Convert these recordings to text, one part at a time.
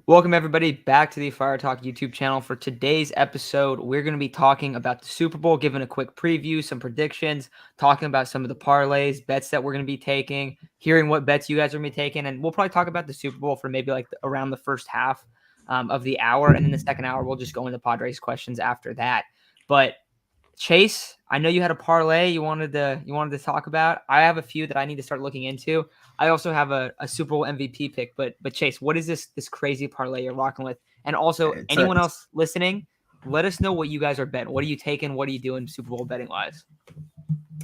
Welcome, everybody, back to the Fire Talk YouTube channel. For today's episode, we're going to be talking about the Super Bowl, giving a quick preview, some predictions, talking about some of the parlays, bets that we're going to be taking, hearing what bets you guys are going to be taking, and we'll probably talk about the Super Bowl for maybe around the first half of the hour, and then the second hour, we'll just go into Padres questions after that. But Chase, I know you had a parlay you wanted to talk about. I have a few that I need to start looking into. I also have a Super Bowl MVP pick, but Chase, what is this crazy parlay you're rocking with? And also, It's a, anyone else listening, let us know what you guys are betting. What are you taking? What are you doing Super Bowl betting wise?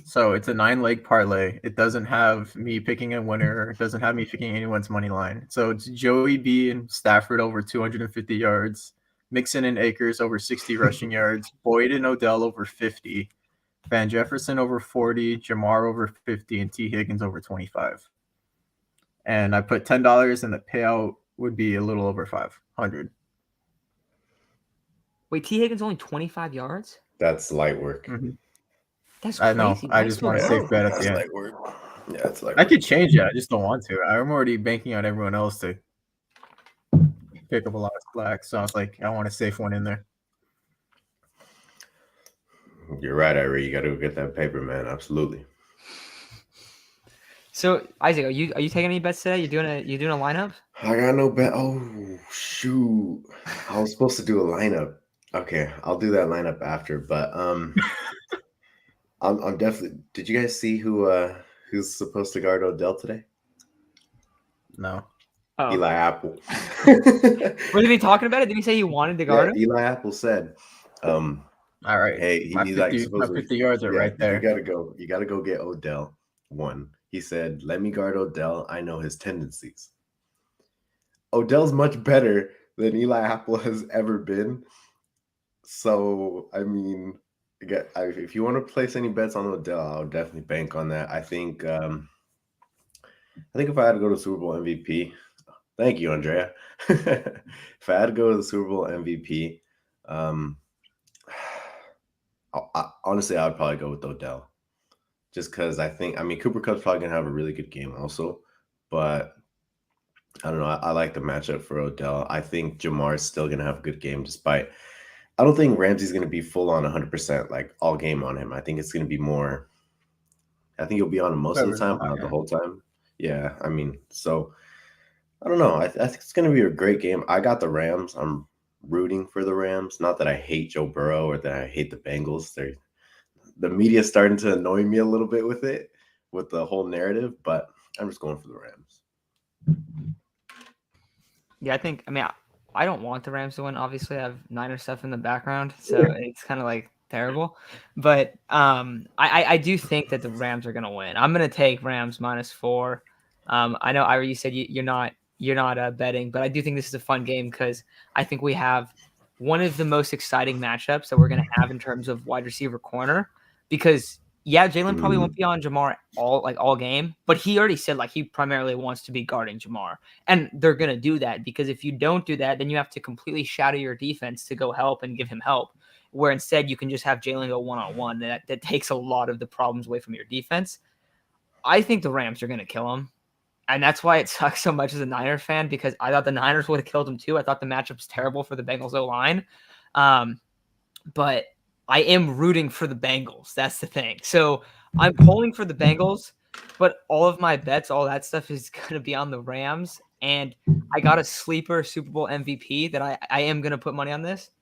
so it's a 9-leg parlay. It doesn't have me picking a winner. It doesn't have me picking anyone's money line. So it's Joey B and Stafford over 250 yards, Mixon and Akers over 60 rushing yards, Boyd and Odell over 50, Van Jefferson over 40, Jamar over 50, and T. Higgins over 25. And I put $10, and the payout would be a little over 500. Wait, T. Higgins only 25 yards? That's light work. Mm-hmm. That's I know. crazy. I Nice just want a one, safe bro. bet at That's the end. light work. Yeah, it's light I work. could change it. I just don't want to. I'm already banking on everyone else to pick up a lot of slack. So I was like, I want a safe one in there. You're right, Irie. You got to go get that paper, man. Absolutely. So Isaac, are you taking any bets today? You doing a lineup? I got no bet. Oh shoot! I was supposed to do a lineup. Okay, I'll do that lineup after. But I'm definitely. Did you guys see who's supposed to guard Odell today? No. Oh. Eli Apple. Was he talking about it? Did he say he wanted to guard him? Eli Apple said, All right. hey, my he's 50, like my supposedly 50 yards are right there. You gotta go get Odell. One. He said, let me guard Odell. I know his tendencies. Odell's much better than Eli Apple has ever been. So, I mean, if you want to place any bets on Odell, I'll definitely bank on that. I think if I had to go to Super Bowl MVP, thank you, Andrea. If I had to go to the Super Bowl MVP, honestly, I would probably go with Odell. Just because Cooper Kupp's probably going to have a really good game also. But I don't know. I like the matchup for Odell. I think Jamar's still going to have a good game despite – I don't think Ramsey's going to be full on 100% like all game on him. I think it's going to be more – I think he'll be on him most of the time, but not the whole time. Yeah, so I don't know. I think it's going to be a great game. I got the Rams. I'm rooting for the Rams. Not that I hate Joe Burrow or that I hate the Bengals. The media's starting to annoy me a little bit with it, with the whole narrative, but I'm just going for the Rams. Yeah, I don't want the Rams to win. Obviously, I have Niner stuff in the background, so it's kind of like terrible. But I do think that the Rams are going to win. I'm going to take Rams -4. I know, Ira, you said you're not betting, but I do think this is a fun game because I think we have one of the most exciting matchups that we're going to have in terms of wide receiver corner because Jalen probably won't be on Jamar all game, but he already said he primarily wants to be guarding Jamar, and they're gonna do that because if you don't do that, then you have to completely shadow your defense to go help and give him help. Where instead you can just have Jalen go one-on-one. That takes a lot of the problems away from your defense. I think the Rams are gonna kill him, and that's why it sucks so much as a Niner fan because I thought the Niners would have killed him too. I thought the matchup was terrible for the Bengals O-line, but I am rooting for the Bengals. That's the thing. So I'm pulling for the Bengals, but all of my bets, all that stuff is going to be on the Rams. And I got a sleeper Super Bowl MVP that I am going to put money on this.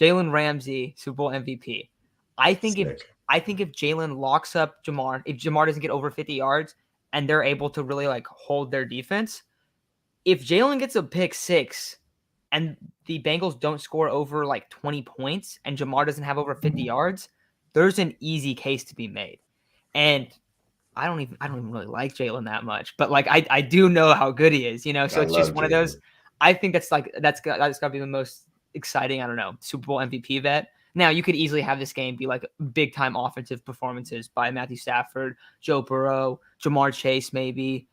Jalen Ramsey, Super Bowl MVP. I think if Jalen locks up Jamar, if Jamar doesn't get over 50 yards and they're able to really hold their defense, if Jalen gets a pick six and the Bengals don't score over 20 points and Jamar doesn't have over 50 yards, there's an easy case to be made. And I don't even really like Jalen that much, but I do know how good he is, so it's just one of those. I think that's got to be the most exciting, I don't know, Super Bowl MVP bet. Now you could easily have this game be big time offensive performances by Matthew Stafford, Joe Burrow, Jamar Chase, maybe.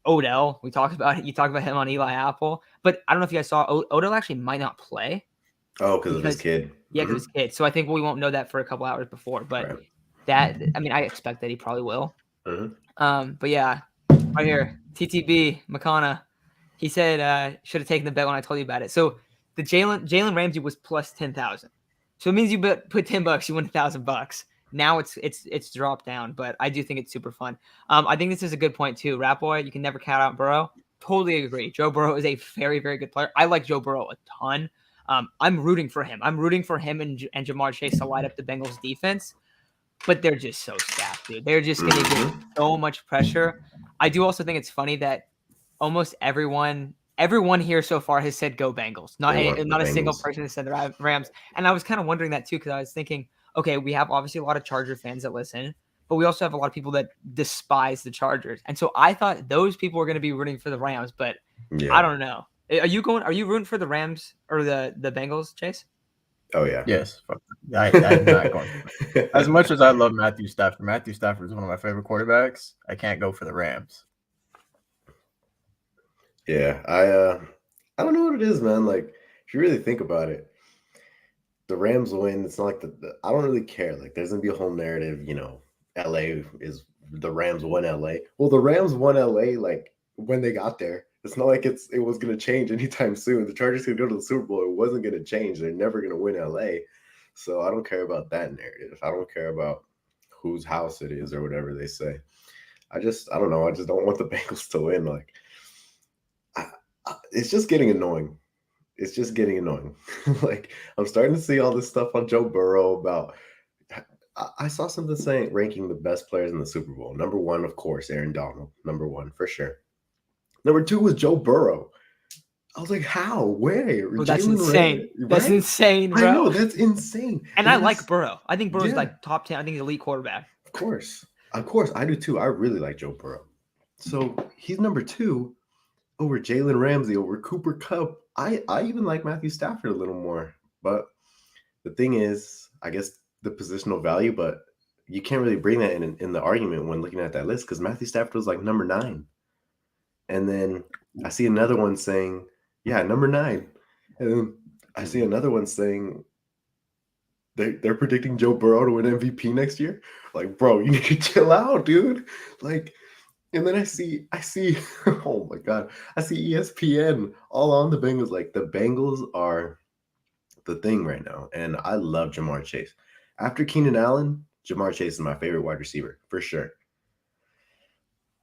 Odell, we talked about it. You talked about him on Eli Apple, but I don't know if you guys saw Odell actually might not play. Oh, because of his kid. Yeah, because his kid. So I think we won't know that for a couple hours before, but I expect that he probably will. But yeah, right here, TTB, McConna. He said should have taken the bet when I told you about it. So the Jalen Ramsey was plus 10,000. So it means you put $10, you win $1,000. Now it's dropped down, but I do think it's super fun. I think this is a good point too. Rat Boy, you can never count out Burrow. Totally agree. Joe Burrow is a very, very good player. I like Joe Burrow a ton. I'm rooting for him. I'm rooting for him and Jamar Chase to light up the Bengals defense, but they're just so stacked, dude. They're just going to get so much pressure. I do also think it's funny that almost everyone here so far has said go Bengals. Not a single person has said the Rams. And I was kind of wondering that too, because I was thinking, okay, we have obviously a lot of Charger fans that listen, but we also have a lot of people that despise the Chargers. And so I thought those people were going to be rooting for the Rams, but I don't know. Are you rooting for the Rams or the Bengals, Chase? Oh yeah. Yes. I'm not going. As much as I love Matthew Stafford is one of my favorite quarterbacks. I can't go for the Rams. Yeah, I don't know what it is, man. Like, if you really think about it, the Rams win. It's not like I don't really care. Like, there's gonna be a whole narrative. LA is the Rams won LA. Well, the Rams won LA like when they got there. It's not like it was gonna change anytime soon. The Chargers could go to the Super Bowl. It wasn't gonna change. They're never gonna win LA. So I don't care about that narrative. I don't care about whose house it is or whatever they say. I don't know. I just don't want the Bengals to win. Like, it's just getting annoying. It's just getting annoying. Like, I'm starting to see all this stuff on Joe Burrow about. I saw something saying ranking the best players in the Super Bowl. Number 1, of course, Aaron Donald. Number 1 for sure. Number 2 was Joe Burrow. I was like, how? Where? Bro, that's insane. Right? That's insane, bro. I know, that's insane. And I like Burrow. I think Burrow's like top 10. I think he's elite quarterback. Of course, I do too. I really like Joe Burrow. So he's number 2 over Jalen Ramsey, over Cooper Kupp. I even like Matthew Stafford a little more. But the thing is, I guess the positional value, but you can't really bring that in the argument when looking at that list because Matthew Stafford was like number 9. And then I see another one saying, yeah, number 9. And then I see another one saying they're predicting Joe Burrow to win MVP next year. Like, bro, you need to chill out, dude. Like, and then I see, oh my God, I see ESPN all on the Bengals. Like, the Bengals are the thing right now. And I love Jamar Chase. After Keenan Allen, Jamar Chase is my favorite wide receiver, for sure.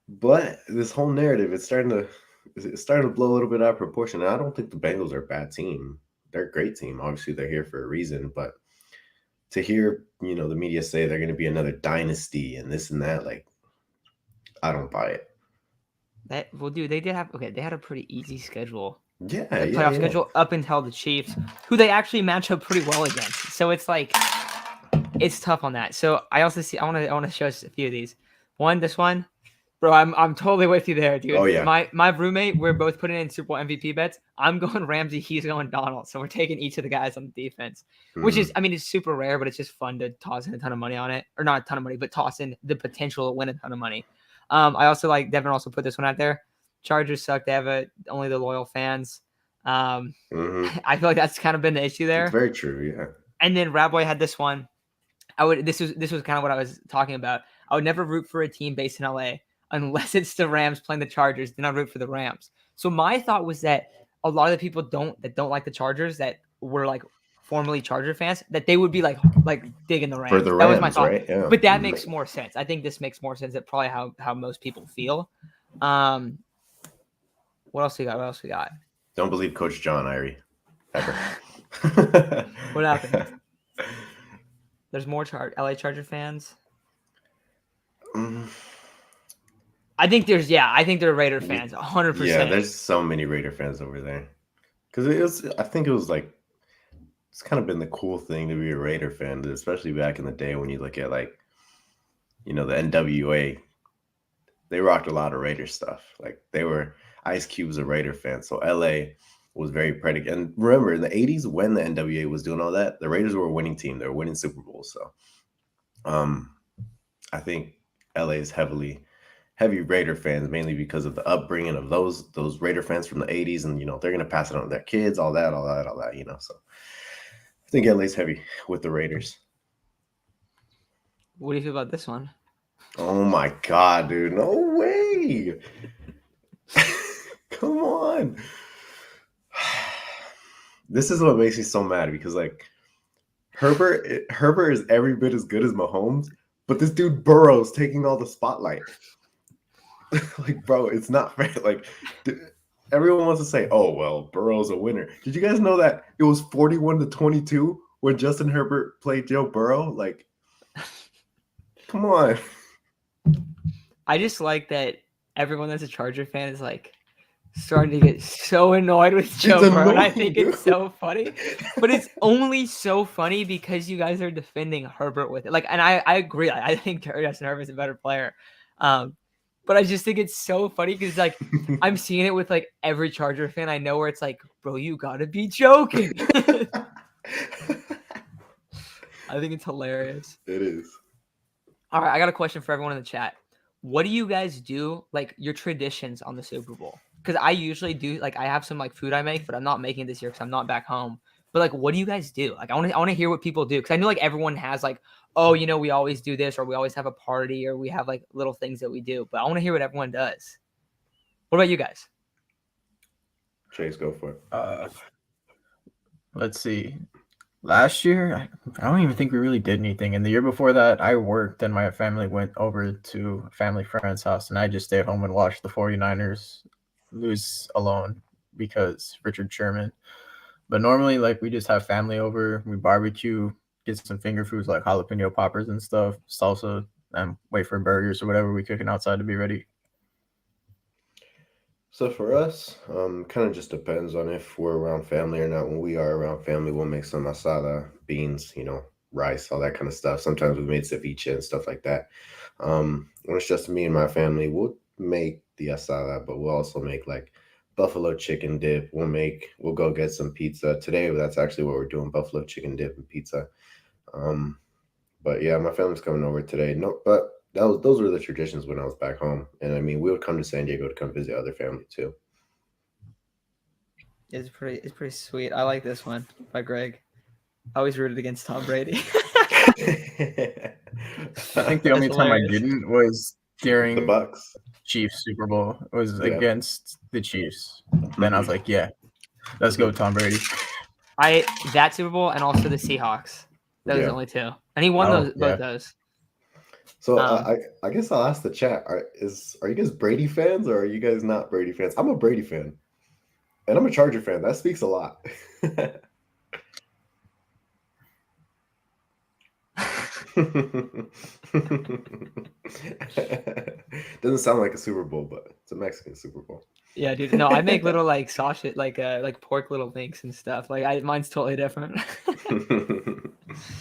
But this whole narrative, it's starting to blow a little bit out of proportion. And I don't think the Bengals are a bad team. They're a great team. Obviously, they're here for a reason. But to hear, the media say they're going to be another dynasty and this and that, like, I don't buy it. Dude, they had a pretty easy schedule. Yeah, playoff schedule up until the Chiefs, who they actually match up pretty well against. So it's like, it's tough on that. So I also see, I want to show us a few of these. This one, bro, I'm totally with you there, dude. Oh yeah. My roommate, we're both putting in Super Bowl MVP bets. I'm going Ramsey, he's going Donald. So we're taking each of the guys on the defense, which is, I mean, it's super rare, but it's just fun to toss in a ton of money on it, or not a ton of money, but toss in the potential to win a ton of money. I also like Devin also put this one out there. Chargers suck. They have only the loyal fans. I feel like that's kind of been the issue there. It's very true, yeah. And then Rabboy had this one. This was kind of what I was talking about. I would never root for a team based in LA unless it's the Rams playing the Chargers. Then I root for the Rams. So my thought was that a lot of the people that don't like the Chargers, that were like formerly Charger fans, that they would be like digging the Rams. For the Rams, that was my thought. right? Yeah. But that makes more sense. I think this makes more sense. That's probably how most people feel. What else we got? Don't believe Coach John Irie. Ever. What happened? There's more LA Charger fans. I think they're Raider fans, 100%. Yeah, there's so many Raider fans over there. Because I think it was like, it's kind of been the cool thing to be a Raider fan, especially back in the day when you look at like, the NWA. They rocked a lot of Raider stuff. Like Ice Cube's a Raider fan, so LA was very predicate. And remember, in the 80s, when the NWA was doing all that, the Raiders were a winning team. They were winning Super Bowls. So I think LA is heavy Raider fans, mainly because of the upbringing of those Raider fans from the 80s. And, they're going to pass it on to their kids, all that. So I think LA's heavy with the Raiders. What do you feel about this one? Oh, my God, dude. No way. Come on. on. This is what makes me so mad because like Herbert is every bit as good as Mahomes, but this dude Burrow's taking all the spotlight. Like, bro, it's not fair. Like, everyone wants to say, "Oh, well, Burrow's a winner." Did you guys know that it was 41-22 when Justin Herbert played Joe Burrow? Like, come on. I just like that everyone that's a Charger fan is like starting to get so annoyed with Joe Burrow, and I think it's so funny. But it's only so funny because you guys are defending Herbert with it. Like, and I agree. I think Justin Herbert's a better player. But I just think it's so funny because like I'm seeing it with like every Charger fan I know where it's like, bro, you gotta be joking. I think it's hilarious. It is. All right, I got a question for everyone in the chat. What do you guys do, like your traditions on the Super Bowl? Because I usually do, like I have some like food I make, but I'm not making it this year because I'm not back home. But like, what do you guys do? Like, I want to hear what people do because I know like everyone has like, oh, you know, we always do this or we always have a party or we have like little things that we do. But I want to hear what everyone does. What about you guys? Chase, go for it. Let's see. Last year, I don't even think we really did anything. And the year before that, I worked and my family went over to a family friend's house and I just stayed home and watched the 49ers lose alone because Richard Sherman. But normally, like, we just have family over, we barbecue, get some finger foods like jalapeno poppers and stuff, salsa, and wait for burgers or whatever we're cooking outside to be ready. So for us, kind of just depends on if we're around family or not. When we are around family, we'll make some asada, beans, rice, all that kind of stuff. Sometimes we made ceviche and stuff like that. When it's just me and my family, we'll make the asada, but we'll also make like buffalo chicken dip. We'll go get some pizza today. That's actually what we're doing: buffalo chicken dip and pizza. But yeah, my family's coming over today. No, but those were the traditions when I was back home. And I mean, we would come to San Diego to come visit other family too. It's pretty sweet. I like this one by Greg. I always rooted against Tom Brady. I think the only time I didn't was during the Bucks Chiefs Super Bowl. It was against the Chiefs. Then I was like, yeah, let's go Tom Brady. That Super Bowl and also the Seahawks. Those are the only two. And he won both those. So I guess I'll ask the chat: Are you guys Brady fans or are you guys not Brady fans? I'm a Brady fan, and I'm a Charger fan. That speaks a lot. Doesn't sound like a Super Bowl, but it's a Mexican Super Bowl. Yeah, dude. No, I make little like sausage, like pork little links and stuff. Like mine's totally different.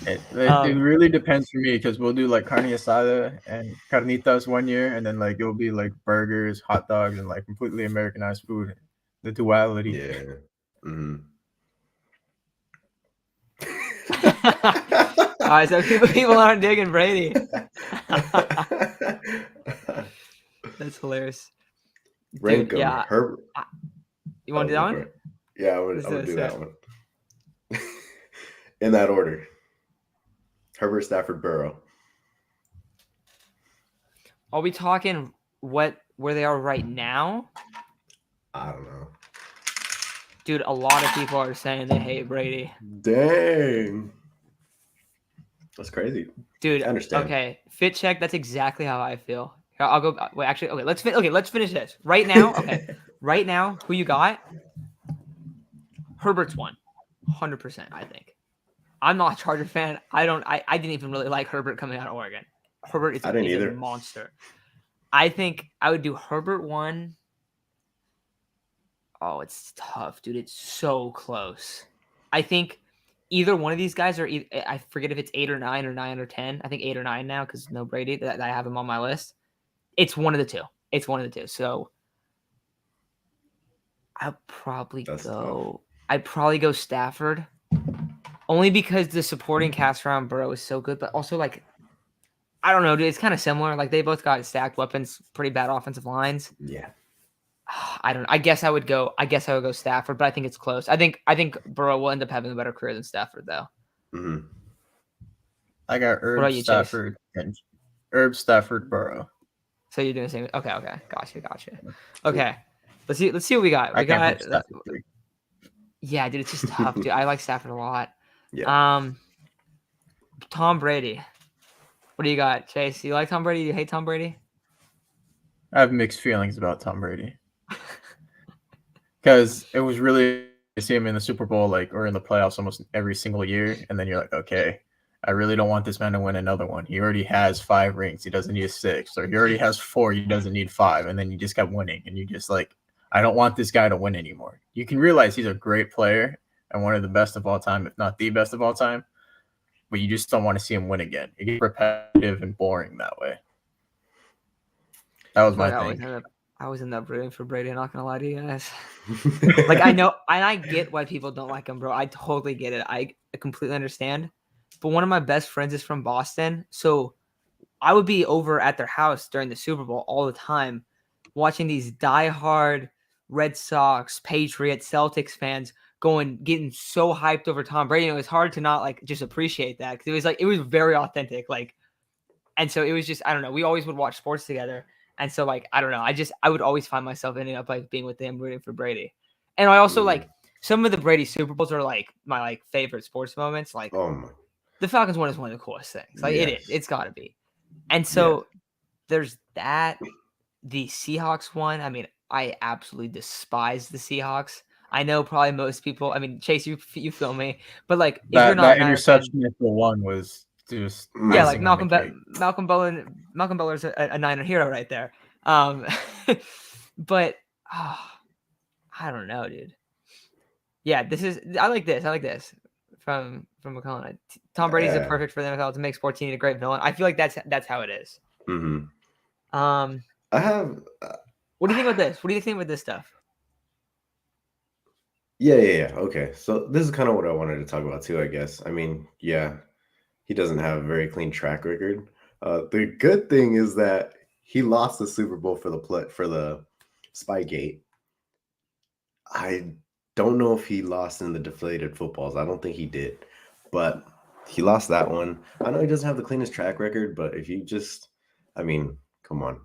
It really depends for me because we'll do like carne asada and carnitas one year, and then like it'll be like burgers, hot dogs, and like completely Americanized food. The duality. Yeah. Mm-hmm. All right, so people aren't digging Brady. That's hilarious. Rank Dude, yeah. Herbert. You want to do that one? Yeah, I'm gonna do that one. In that order: Herbert, Stafford, Burrow. Are we talking where they are right now? I don't know. Dude, a lot of people are saying they hate Brady. Dang. That's crazy. Dude, I understand. Okay, fit check. That's exactly how I feel. I'll go. Wait, actually, okay. Let's finish this right now. Okay, right now, who you got? Herbert's won, 100%. I think. I'm not a Charger fan. I didn't even really like Herbert coming out of Oregon. Herbert is a monster. I think I would do Herbert 1. Oh, it's tough, dude. It's so close. I think either one of these guys are. I forget if it's 8 or 9 or 9 or 10. I think 8 or 9 now because no Brady. That I have him on my list. It's one of the two. So I'd probably go Stafford, only because the supporting cast around Burrow is so good. But also, like, I don't know, dude. It's kind of similar. Like they both got stacked weapons, pretty bad offensive lines. Yeah. I don't know. I guess I would go Stafford, but I think it's close. I think Burrow will end up having a better career than Stafford, though. Mm-hmm. I got Herb, Stafford, and Herb, Stafford, Burrow. So you're doing the same. Okay. Gotcha. Okay. Let's see what we got. I We can't got put Stafford 3. yeah, dude. It's just tough, dude. I like Stafford a lot. Yeah. Tom Brady. What do you got, Chase? You like Tom Brady? You hate Tom Brady? I have mixed feelings about Tom Brady because it was really to see him in the Super Bowl, like, or in the playoffs almost every single year, and then you're like, okay, I really don't want this man to win another one. He already has 5 rings. He doesn't need a 6th, or he already has 4. He doesn't need 5, and then you just kept winning, and you just like, I don't want this guy to win anymore. You can realize he's a great player and one of the best of all time, if not the best of all time, but you just don't want to see him win again. It gets repetitive and boring that way. That was my thing. I always end up rooting for Brady. I'm not gonna lie to you guys. Like I know, and I get why people don't like him, bro. I totally get it. I completely understand. But one of my best friends is from Boston, so I would be over at their house during the Super Bowl all the time, watching these diehard Red Sox, Patriots, Celtics fans getting so hyped over Tom Brady. And it was hard to not like just appreciate that because it was very authentic. Like, and so it was just I don't know. We always would watch sports together. And so, like, I don't know. I would always find myself ending up like being with them, rooting for Brady. And I also like some of the Brady Super Bowls are like my like favorite sports moments. Like the Falcons one is one of the coolest things. Like it is. It's got to be. And so there's that. The Seahawks one. I mean, I absolutely despise the Seahawks. I know probably most people. I mean, Chase, you feel me, but like if you're not that interception at the one was just like Malcolm Beller's a Niner hero right there. But I don't know, dude. Yeah, I like this from McCullen. Tom Brady's a perfect for the NFL to make sports team a great villain. I feel like that's how it is. Mm-hmm. I have. What do you think about this? What do you think with this stuff? Yeah. Okay, so this is kind of what I wanted to talk about too, I guess. I mean, yeah, he doesn't have a very clean track record. The good thing is that he lost the Super Bowl for the Spygate. I don't know if he lost in the deflated footballs. I don't think he did, but he lost that one. I know he doesn't have the cleanest track record, but if you just, I mean, come on.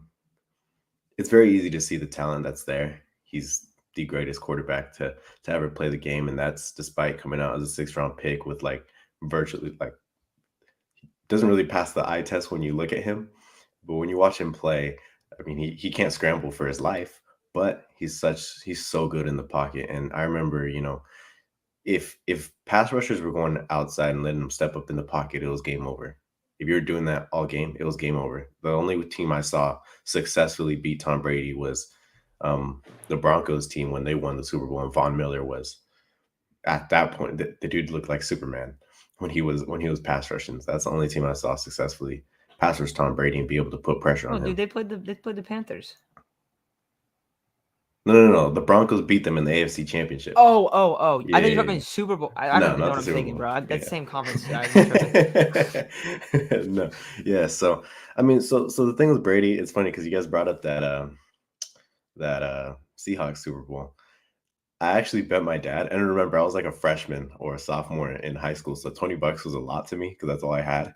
It's very easy to see the talent that's there. He's the greatest quarterback to ever play the game, and that's despite coming out as a 6th-round pick with like virtually like doesn't really pass the eye test when you look at him. But when you watch him play, I mean, he can't scramble for his life, but he's so good in the pocket. And I remember, if pass rushers were going outside and letting him step up in the pocket, it was game over. If you were doing that all game, it was game over. The only team I saw successfully beat Tom Brady was the Broncos team when they won the Super Bowl, and Von Miller was at that point the dude looked like Superman when he was pass rushing. That's the only team I saw successfully pass rush Tom Brady and be able to put pressure on him. Dude, they played the Panthers. No. The Broncos beat them in the AFC Championship. Oh. Yeah, I think you're talking Super Bowl. I don't know what I'm thinking, bro. That's the same conference. No. Yeah. So, I mean, so the thing with Brady, it's funny because you guys brought up that Seahawks Super Bowl. I actually bet my dad, and remember, I was like a freshman or a sophomore in high school, so $20 was a lot to me because that's all I had.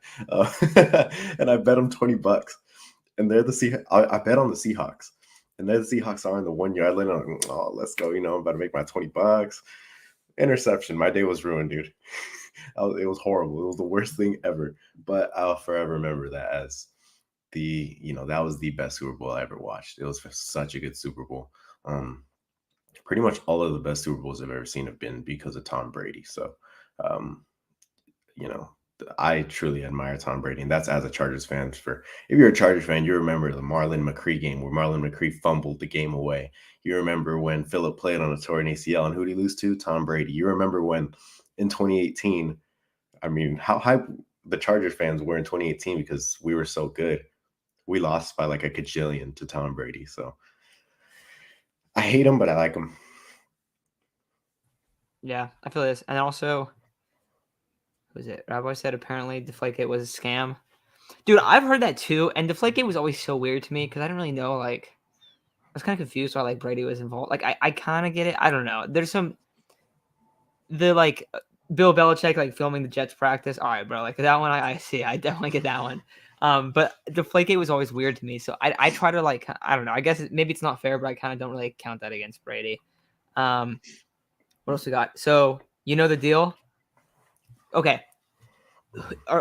And I bet him $20, and they're I bet on the Seahawks. And then the Seahawks are in the 1 yard line. I'm like, oh, let's go. I'm about to make my $20. Interception. My day was ruined, dude. It was horrible. It was the worst thing ever. But I'll forever remember that as that was the best Super Bowl I ever watched. It was such a good Super Bowl. Pretty much all of the best Super Bowls I've ever seen have been because of Tom Brady. So, I truly admire Tom Brady, and that's as a Chargers fan. If you're a Chargers fan, you remember the Marlon McCree game where Marlon McCree fumbled the game away. You remember when Phillip played on a torn ACL, and who did he lose to? Tom Brady. You remember when in 2018, I mean, how hype the Chargers fans were in 2018 because we were so good. We lost by like a gajillion to Tom Brady. So I hate him, but I like him. Yeah, I feel this. And also, what was it? Rabbi said apparently Deflategate was a scam. Dude, I've heard that too. And Deflategate was always so weird to me because I didn't really know, like, I was kind of confused why, like, Brady was involved. Like, I kind of get it. I don't know. There's like, Bill Belichick, like, filming the Jets practice. All right, bro. Like, that one I see. I definitely get that one. But Deflategate was always weird to me. So I try to like, I don't know. I guess maybe it's not fair, but I kind of don't really count that against Brady. What else we got? So you know the deal. Okay.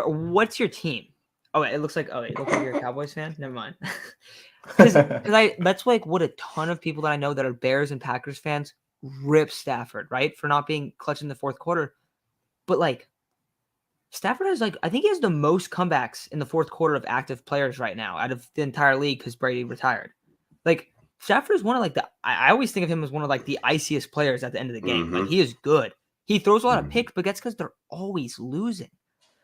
What's your team? Oh, wait, it looks like you're a Cowboys fan. Never mind. Because that's like what a ton of people that I know that are Bears and Packers fans rip Stafford, right, for not being clutch in the fourth quarter. But like Stafford has I think he has the most comebacks in the fourth quarter of active players right now out of the entire league because Brady retired. Like Stafford is one of I always think of him as one of like the iciest players at the end of the game. Like he is good. He throws a lot of picks, but that's because they're always losing.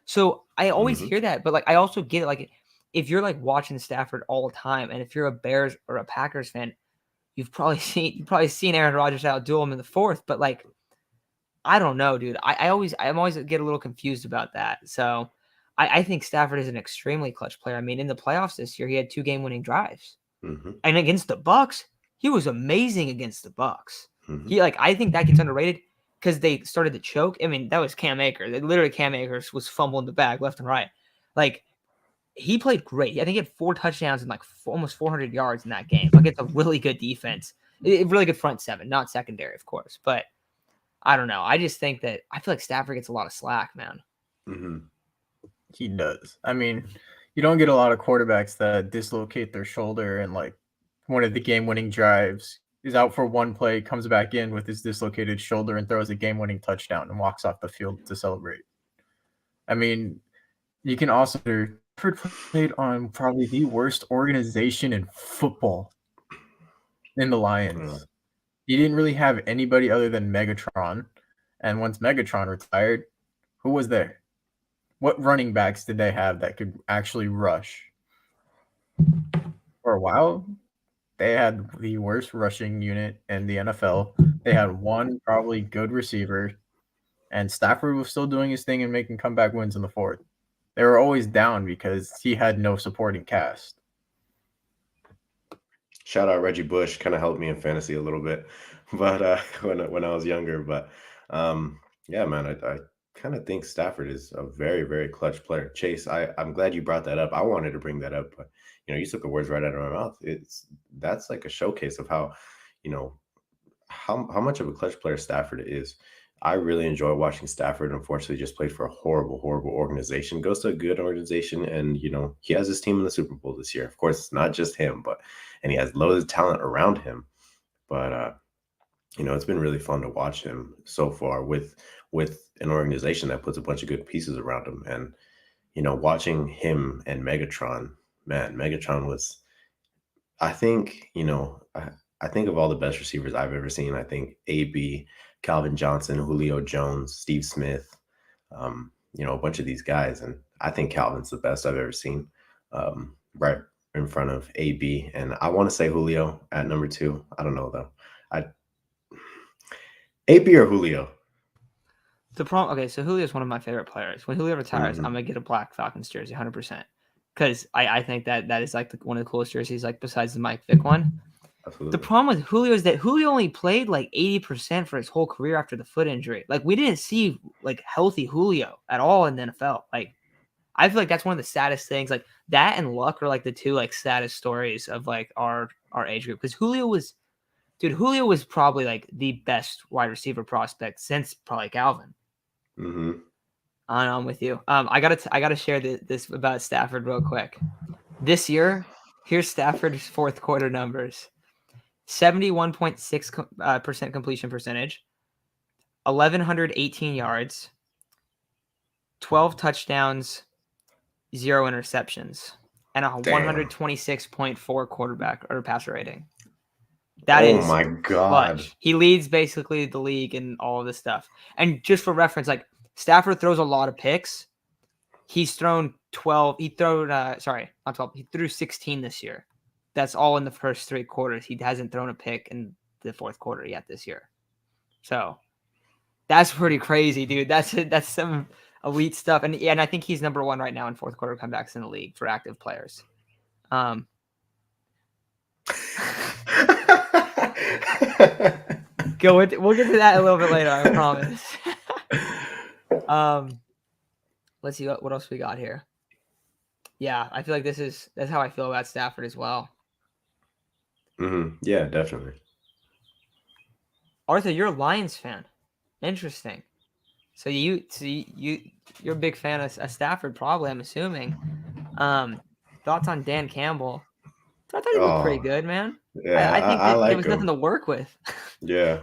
So I always hear that, but like I also get it. Like if you're like watching Stafford all the time, and if you're a Bears or a Packers fan, you've probably seen Aaron Rodgers outduel him in the fourth. But like I don't know, dude. I'm always get a little confused about that. So I think Stafford is an extremely clutch player. I mean, in the playoffs this year, he had 2 game-winning drives, and against the Bucs, he was amazing against the Bucs. He I think that gets underrated because they started to choke. I mean, that was Cam Akers. Literally, Cam Akers was fumbling the bag left and right. Like he played great. I think he had 4 touchdowns and like almost 400 yards in that game. Like it's a really good defense, really good front seven, not secondary, of course, but. I don't know. I just think that I feel like Stafford gets a lot of slack, man. He does. I mean, you don't get a lot of quarterbacks that dislocate their shoulder and like one of the game-winning drives is out for one play, comes back in with his dislocated shoulder and throws a game-winning touchdown and walks off the field to celebrate. I mean, you can also played on probably the worst organization in football in the Lions. He didn't really have anybody other than Megatron. And once Megatron retired, who was there? What running backs did they have that could actually rush? For a while, they had the worst rushing unit in the NFL. They had one probably good receiver, and Stafford was still doing his thing and making comeback wins in the fourth. They were always down because he had no supporting cast. Shout out Reggie Bush, kind of helped me in fantasy a little bit, but when I was younger. But yeah, man, I kind of think Stafford is a very, very clutch player. Chase, I'm glad you brought that up. I wanted to bring that up, but you took the words right out of my mouth. That's like a showcase of how, how much of a clutch player Stafford is. I really enjoy watching Stafford. Unfortunately, just played for a horrible, horrible organization. Goes to a good organization, and he has his team in the Super Bowl this year. Of course, it's not just him, and he has loads of talent around him. But it's been really fun to watch him so far with an organization that puts a bunch of good pieces around him. And watching him and Megatron, man, Megatron was, I think, I think of all the best receivers I've ever seen. I think AB, Calvin Johnson, Julio Jones, Steve Smith, a bunch of these guys. And I think Calvin's the best I've ever seen, right in front of AB. And I want to say Julio at number 2. I don't know, though. AB or Julio? The problem, okay, so Julio is one of my favorite players. When Julio retires, I'm going to get a black Falcons jersey, 100%. Because I think that is like one of the coolest jerseys, like besides the Mike Vick one. Absolutely. The problem with Julio is that Julio only played like 80% for his whole career after the foot injury. Like we didn't see like healthy Julio at all in the NFL. Like I feel like that's one of the saddest things. Like that and Luck are like the 2 like saddest stories of like our age group. Because Julio was probably like the best wide receiver prospect since probably Calvin. I'm with you. I gotta share this about Stafford real quick. This year, here's Stafford's fourth quarter numbers: 71.6% completion percentage, 1,118 yards, 12 touchdowns, 0 interceptions, and a 126.4 quarterback or passer rating. That is my God. Clutch. He leads basically the league in all of this stuff. And just for reference, like Stafford throws a lot of picks. He's thrown 12. He threw not 12. He threw 16 this year. That's all in the first 3 quarters. He hasn't thrown a pick in the fourth quarter yet this year. So that's pretty crazy, dude. That's some elite stuff. And I think he's number 1 right now in fourth quarter comebacks in the league for active players. We'll get to that a little bit later, I promise. Let's see what else we got here. Yeah, I feel like that's how I feel about Stafford as well. Yeah, definitely. Arthur, you're a Lions fan. Interesting. So you're a big fan of Stafford, probably. I'm assuming. Thoughts on Dan Campbell? I thought he looked pretty Oh, good, man. yeah, I think I that there like was nothing him. to work with. Yeah,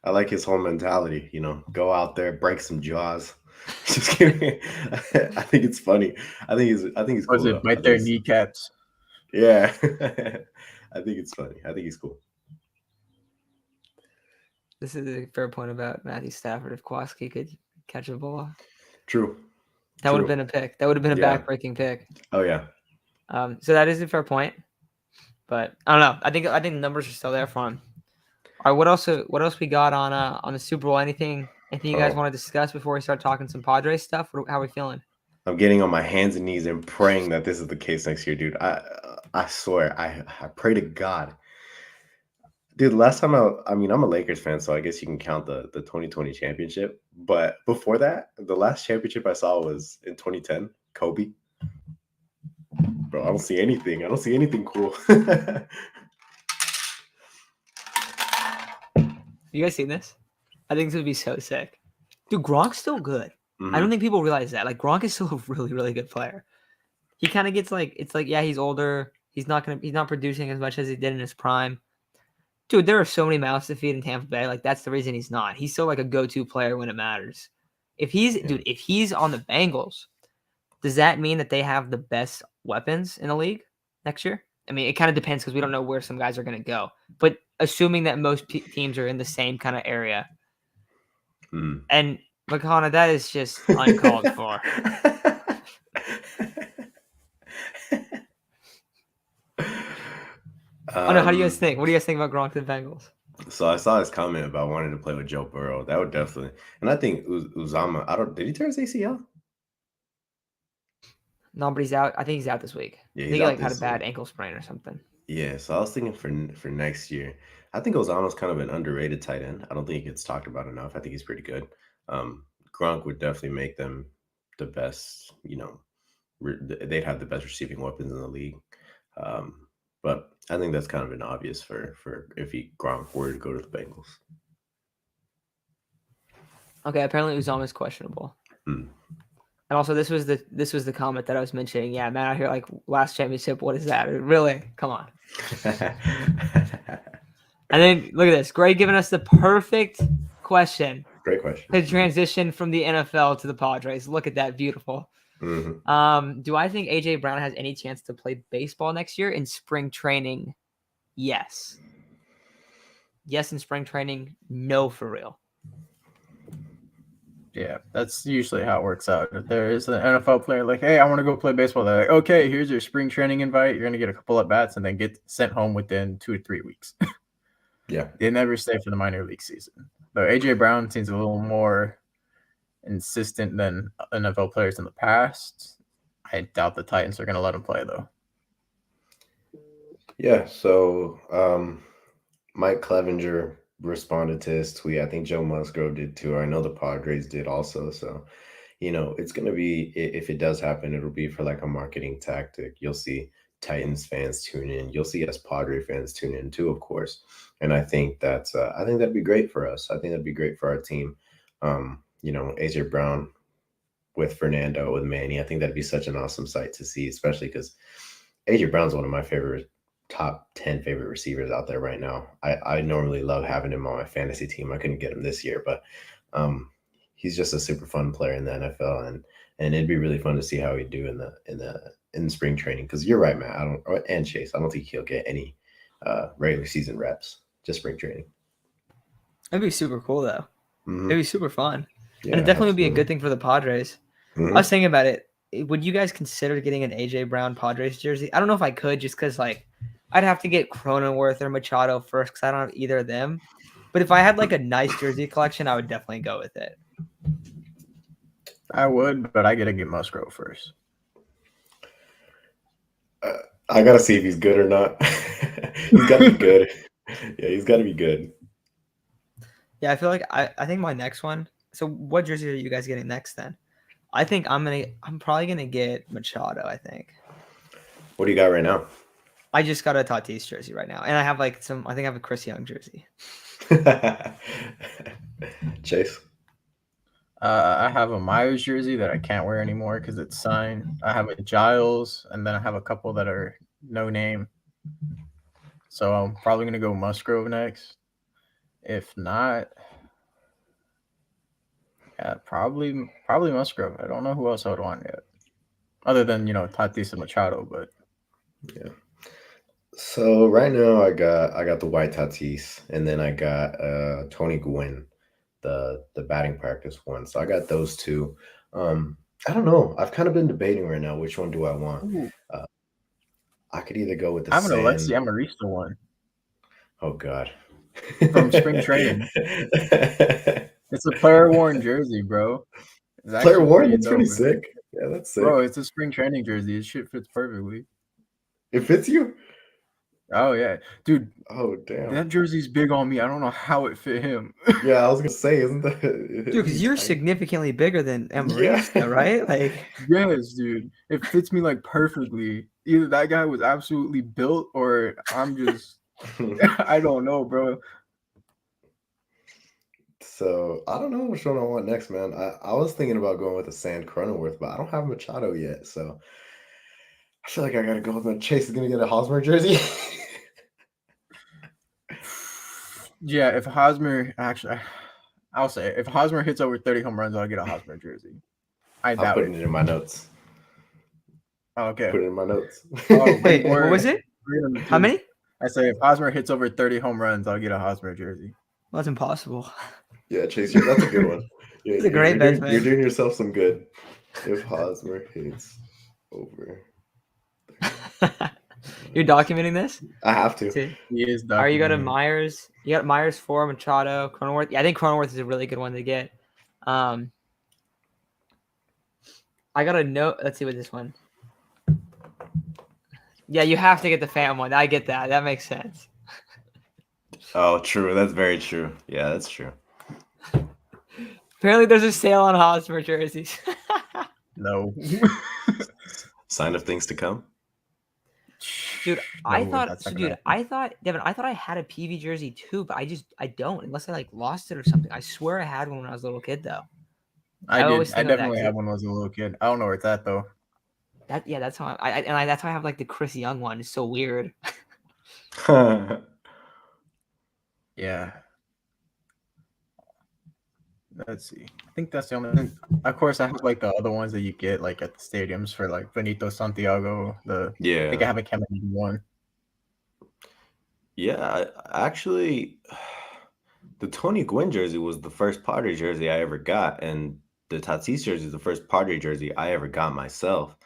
I like his whole mentality. Go out there, break some jaws. Just kidding. I think it's funny. I think he's Was cool it though. bite their kneecaps? Yeah. I think it's funny. I think he's cool. This is a fair point about Matthew Stafford. If Kowalski could catch a ball, True. that would have True. been a pick. That would have been a Yeah. backbreaking pick. Oh yeah. So that is a fair point. But I don't know. I think the numbers are still there for him. All right, what else we got on the Super Bowl? Anything you guys Oh, want to discuss before we start talking some Padres stuff? How are we feeling? I'm getting on my hands and knees and praying that this is the case next year, dude. I swear, I pray to God. Dude, last time I mean, I'm a Lakers fan, so I guess you can count the 2020 championship. But before that, the last championship I saw was in 2010, Kobe. Bro, I don't see anything. I don't see anything cool. You guys seen this? I think this would be so sick. Dude, Gronk's still good. I don't Mhm. think people realize that. Like Gronk is still a really, really good player. He kind of gets yeah, he's older. He's not producing as much as he did in his prime. Dude, there are so many mouths to feed in Tampa Bay. Like that's the reason he's not. He's still like a go-to player when it matters. If he's on the Bengals, does that mean that they have the best weapons in the league next year? I mean, it kind of depends because we don't know where some guys are going to go. But assuming that most teams are in the same kind of area, Mm. and McConnell, that is just uncalled for. Oh no, how do you guys think? What do you guys think about Gronk to the Bengals? So I saw his comment about wanting to play with Joe Burrow. That would definitely, and I think Uzama. Did he tear his ACL? No, but he's out. I think he's out this week. Yeah, I he's think he out had a this bad week. ankle sprain or something. Yeah, so I was thinking for next year. I think Ozano's kind of an underrated tight end. I don't think he gets talked about enough. I think he's pretty good. Gronk would definitely make them the best. They'd have the best receiving weapons in the league. But I think that's kind of an obvious for if Gronk were to go to the Bengals. Okay, apparently Uzama's questionable. Hmm. And also, this was the comment that I was mentioning. Yeah, man, out here like last championship. What is that? Really? Come on. And then look at this. Greg giving us the perfect question Great question. to transition from the NFL to the Padres. Look at that, beautiful. Mm-hmm. Do I think AJ Brown has any chance to play baseball next year in spring training? Yes. Yes, in spring training. No, for real. Yeah, that's usually how it works out. If there is an NFL player like, hey, I want to go play baseball, they're like, okay, here's your spring training invite. You're going to get a couple at bats and then get sent home within 2 to 3 weeks. Yeah. They never stay for the minor league season. Though AJ Brown seems a little more insistent than NFL players in the past. I doubt the Titans are going to let him play, though. Yeah, so Mike Clevenger responded to his tweet. I think Joe Musgrove did too. I know the Padres did also. So, it's going to be, if it does happen, it'll be for like a marketing tactic. You'll see Titans fans tune in. You'll see us Padre fans tune in too, of course. And I think I think that'd be great for us. I think that'd be great for our team. AJ Brown with Fernando, with Manny. I think that'd be such an awesome sight to see, especially because AJ Brown's one of my top 10 favorite receivers out there right now. I normally love having him on my fantasy team. I couldn't get him this year, but he's just a super fun player in the NFL, and it'd be really fun to see how he'd do in spring training. Because you're right, Matt. And Chase, I don't think he'll get any regular season reps, just spring training. It'd be super cool though. Mm-hmm. It'd be super fun, Yeah, and it definitely would be a absolutely. good thing for the Padres. Mm-hmm. I was thinking about it. Would you guys consider getting an AJ Brown Padres jersey? I don't know if I could, just because like I'd have to get Cronenworth or Machado first because I don't have either of them. But if I had like a nice jersey collection, I would definitely go with it. I would, but I got to get Musgrove first. I got to see if he's good or not. He's got to be good. Yeah, he's got to be good. Yeah, I feel like I think my next one. So what jersey are you guys getting next then? I think I'm probably gonna get Machado, I think. What do you got right now? I just got a Tatis jersey right now, and I have like some. I think I have a Chris Young jersey. Chase. I have a Myers jersey that I can't wear anymore because it's signed. I have a Giles, and then I have a couple that are no name. So I'm probably gonna go Musgrove next. If not, yeah, probably Musgrove. I don't know who else I would want yet, other than Tatis and Machado. But Yeah. So right now I got the white Tatis, and then I got Tony Gwynn, the batting practice one. So I got those two. I don't know. I've kind of been debating right now which one do I want. I could either go with the I have an sand. Alexi Amarista one Oh God. from spring training. It's a player worn jersey, bro. It's Player actually worn. That's dope. pretty sick. Yeah, that's sick. Bro, it's a spring training jersey. This shit fits perfectly. It fits you? Oh yeah, dude. Oh damn. That jersey's big on me. I don't know how it fit him. Yeah, I was gonna say, isn't that Dude, because you're significantly bigger than Amarista, Yeah. right? Like, Yes, dude. It fits me like perfectly. Either that guy was absolutely built, or I'm just I don't know, bro. So I don't know which one I want next, man. I was thinking about going with a Sand Cronenworth, but I don't have Machado yet, so I feel like I gotta go with my Chase is gonna get a Hosmer jersey. Yeah, if Hosmer actually, I'll say if Hosmer hits over 30 home runs, I'll get a Hosmer jersey. I I'm doubt putting it. it in my notes. Okay. Put it in my notes. Oh, wait, what was it? How many? I say if Hosmer hits over 30 home runs, I'll get a Hosmer jersey. Well, that's impossible. Yeah, Chase, that's a good one. Yeah, It's a great bet, man. You're doing yourself some good. If Hosmer hits over. You're documenting this? I have to. See? He is. Are you got a documenting. Myers? You got Myers for Machado, Cronenworth. Yeah, I think Cronenworth is a really good one to get. I got a note. Let's see what this one. Yeah, you have to get the fan one. I get that. That makes sense. Oh, true. That's very true. Yeah, that's true. Apparently, there's a sale on Hosmer jerseys. No. Sign of things to come. Dude, No, that's not gonna happen. I thought I had a PV jersey too, but I don't unless I like lost it or something. I swear I had one when I was a little kid though. I always did. I think of that, definitely 'cause had one when I was a little kid. I don't know where it's at though. That's how that's how I have like the Chris Young one. It's so weird. Yeah. Let's see. I think that's the only thing. Of course, I have like the other ones that you get like at the stadiums for like Benito Santiago. I think I have a Kennedy one. Yeah, actually, the Tony Gwynn jersey was the first Padres jersey I ever got, and the Tatis jersey is the first Padres jersey I ever got myself.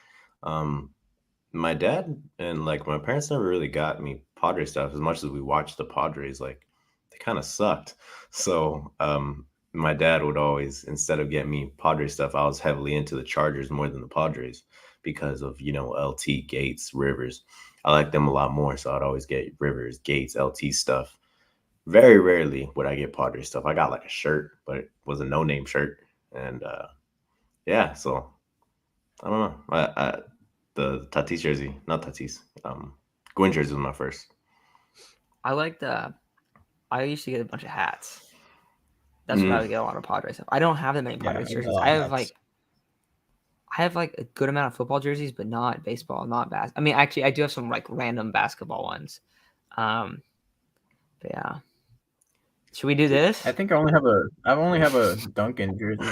My dad and like my parents never really got me Padres stuff as much as we watched the Padres. Like they kind of sucked. So my dad would always, instead of getting me Padres stuff, I was heavily into the Chargers more than the Padres because of LT, Gates, Rivers. I like them a lot more, so I'd always get Rivers, Gates, LT stuff. Very rarely would I get Padres stuff. I got like a shirt, but it was a no-name shirt, and yeah. So I don't know. The Tatis jersey, not Tatis. Gwynn jersey was my first. I used to get a bunch of hats. That's what I would get a lot of Padres stuff. I don't have that many Padres jerseys. I have like a good amount of football jerseys, but not baseball, not basketball. I mean, actually, I do have some like random basketball ones. But yeah. Should we do this? I think I only have a Duncan jersey.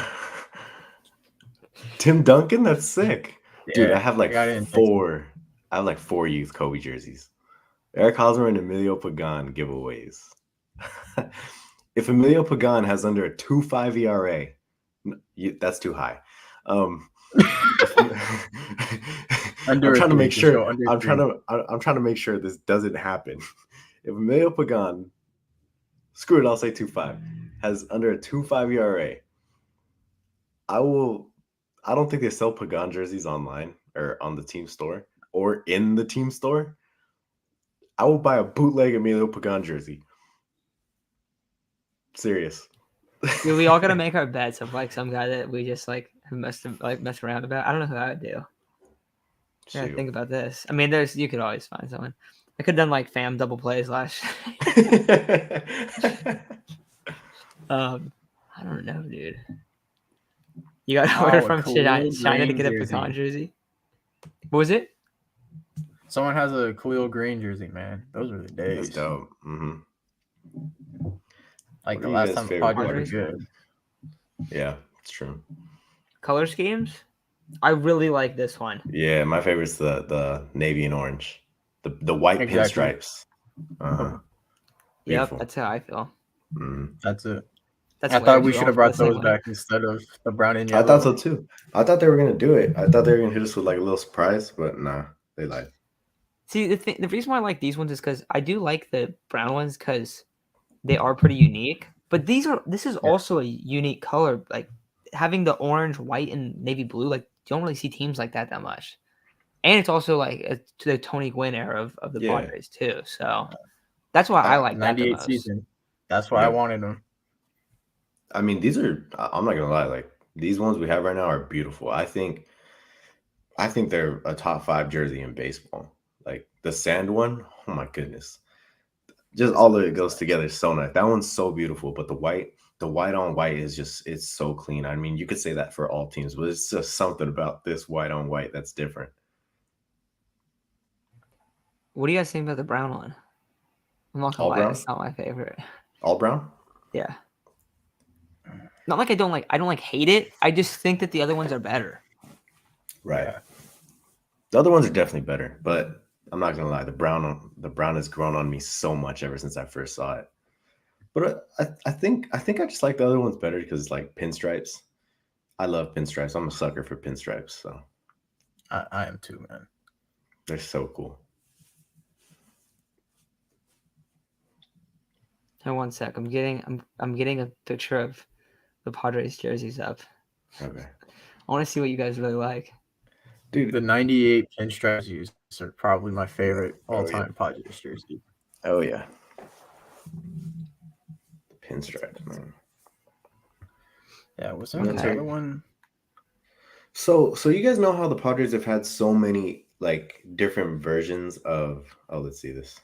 Tim Duncan, that's sick. Yeah, dude. I have like got it in four. I have like 4 youth Kobe jerseys. Eric Hosmer and Emilio Pagan giveaways. If Emilio Pagan has under a 2.5 ERA, that's too high. I'm trying to make sure. I'm trying to make sure this doesn't happen. If Emilio Pagan, screw it, I'll say 2.5, has under a 2.5 ERA, I don't think they sell Pagan jerseys online or on the team store or in the team store. I will buy a bootleg Emilio Pagan jersey. Serious. Dude, we all gotta make our bets of like some guy that we just like messed around about. I don't know who I would do. Yeah, Shoot. think about this. I mean, you could always find someone. I could have done like fam double plays last. I don't know, dude. You got to order Oh, a from Khalil China to Green get a jersey. pecan jersey. What was it? Someone has a Khalil Green jersey, man. Those were the That's days. dope. Like What the are you last guys' time the favorite Padres were Padres? good. Yeah, it's true. Color schemes? I really like this one. Yeah, my favorite's the navy and orange, the white Exactly. pinstripes. Oh, Yep, Beautiful. that's how I feel. that's it. That's I thought we way should too have long brought for the those segue. back instead of the brown and I yellow. thought so too. I thought they were gonna do it. I thought they were gonna hit us with like a little surprise, but nah, they lied. See, the reason why I like these ones is because I do like the brown ones because they are pretty unique. But this is also a unique color. Like having the orange, white, and navy blue. Like you don't really see teams like that much. And it's also like to the Tony Gwynn era of the Yeah. Padres too. So that's why I like that the 98 most. season. That's why I Yep. wanted them. I mean, these are. I'm not gonna lie. Like these ones we have right now are beautiful. I think they're a top 5 jersey in baseball. Like the sand one. Oh my goodness. Just all of it goes together so nice. That one's so beautiful. But the white on white is just it's so clean. I mean, you could say that for all teams, but it's just something about this white on white that's different. What do you guys think about the brown one? I'm not gonna All lie, brown? it's not my favorite. All brown? Yeah. Not like I don't like hate it. I just think that the other ones are better. Right. Yeah. The other ones are definitely better, but I'm not gonna lie. The brown has grown on me so much ever since I first saw it. But I think I just like the other ones better because it's like pinstripes. I love pinstripes. I'm a sucker for pinstripes, so I am too, man. they're so cool. Hey, one sec. I'm getting a picture of the Padres jerseys up. Okay. I want to see what you guys really like. Dude, The 98 pinstripes are probably my favorite Oh, all-time Padres jersey. oh yeah. The pinstripes, man. Yeah, was there Okay. another one? So you guys know how the Padres have had so many like different versions of let's see this.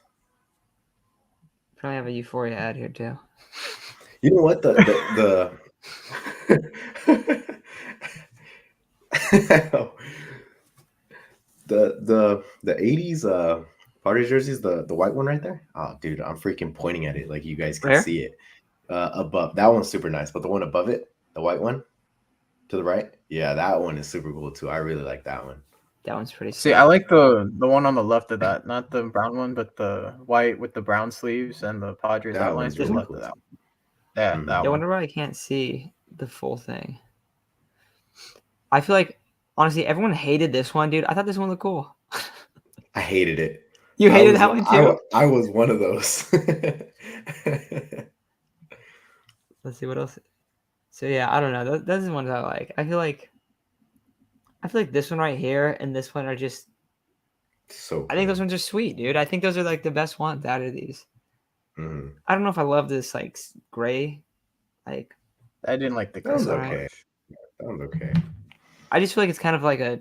Probably have a Euphoria ad here too. You know what? The 80s Padres jerseys, the white one right there. Oh, dude, I'm freaking pointing at it like you guys can Where? see it. Above that one's super nice, but the one above it, the white one to the right, yeah, that one is super cool too. I really like that one. That one's pretty. See, I like the one on the left of that, not the brown one, but the white with the brown sleeves and the Padres That outlines one's to the really left cool of that. too. Yeah, Mhm. that I one. wonder why I can't see the full thing. I feel like honestly, everyone hated this one, dude. I thought this one looked cool. I hated it. You I hated was- that one too. I was one of those. Let's see what else. So yeah, I don't know. Those are the ones I like. I feel like this one right here and this one are just. So I think those ones are sweet, dude. I think those are like the best ones out of these. Mhm. I don't know if I love this like gray, like I didn't like the That one's color. alright. okay. That one's okay. I just feel like it's kind of like a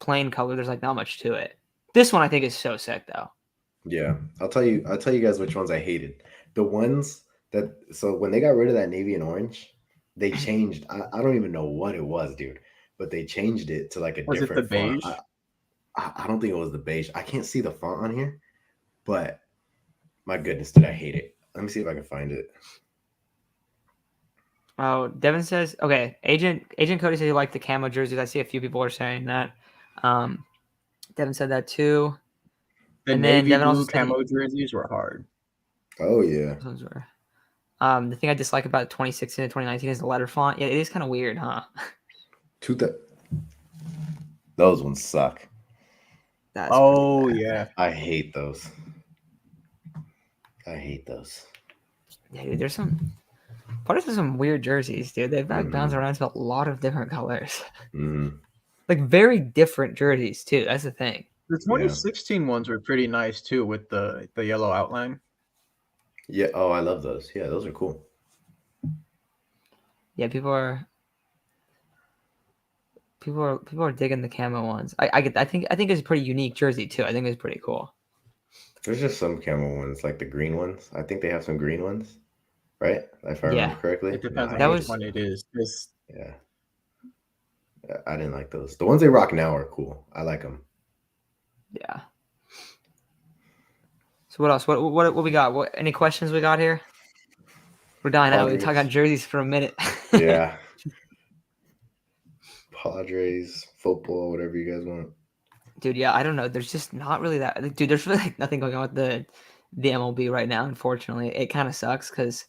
plain color. There's like not much to it. This one I think is so sick though. Yeah, I'll tell you guys which ones I hated. The ones so when they got rid of that navy and orange, they changed. I don't even know what it was, dude, but they changed it to like a Was it different the font. beige? I don't think it was the beige. I can't see the font on here, but my goodness, did I hate it. Let me see if I can find it. Oh, Devin says okay. Agent Cody says he liked the camo jerseys. I see a few people are saying that. Devin said that too. The And then navy Devin also blue said camo jerseys were hard. Oh yeah, those were. The thing I dislike about 2016 and 2019 is the letter font. Yeah, it is kind of weird, huh? those ones suck. That's Oh pretty bad. yeah. I hate those. I hate those. Yeah, dude, there's some. Padres have some weird jerseys, dude. They've bounced around to a lot of different colors, Mhm. like very different jerseys too. That's the thing. The 2016 ones were pretty nice too, with the yellow outline. Yeah. Oh, I love those. Yeah, those are cool. Yeah, people are People are digging the camo ones. I think it's a pretty unique jersey too. I think it's pretty cool. There's just some camo ones, like the green ones. I think they have some green ones, right? If I remember correctly. It depends on That which was- one it is. Yeah. I didn't like those. The ones they rock now are cool. I like them. Yeah. So what else? What we got? Any questions we got here? We're dying out. We talk about jerseys for a minute. Yeah. Padres, football, whatever you guys want. Dude, yeah, I don't know. There's just not really that. Dude, there's really like nothing going on with the MLB right now. Unfortunately, it kind of sucks because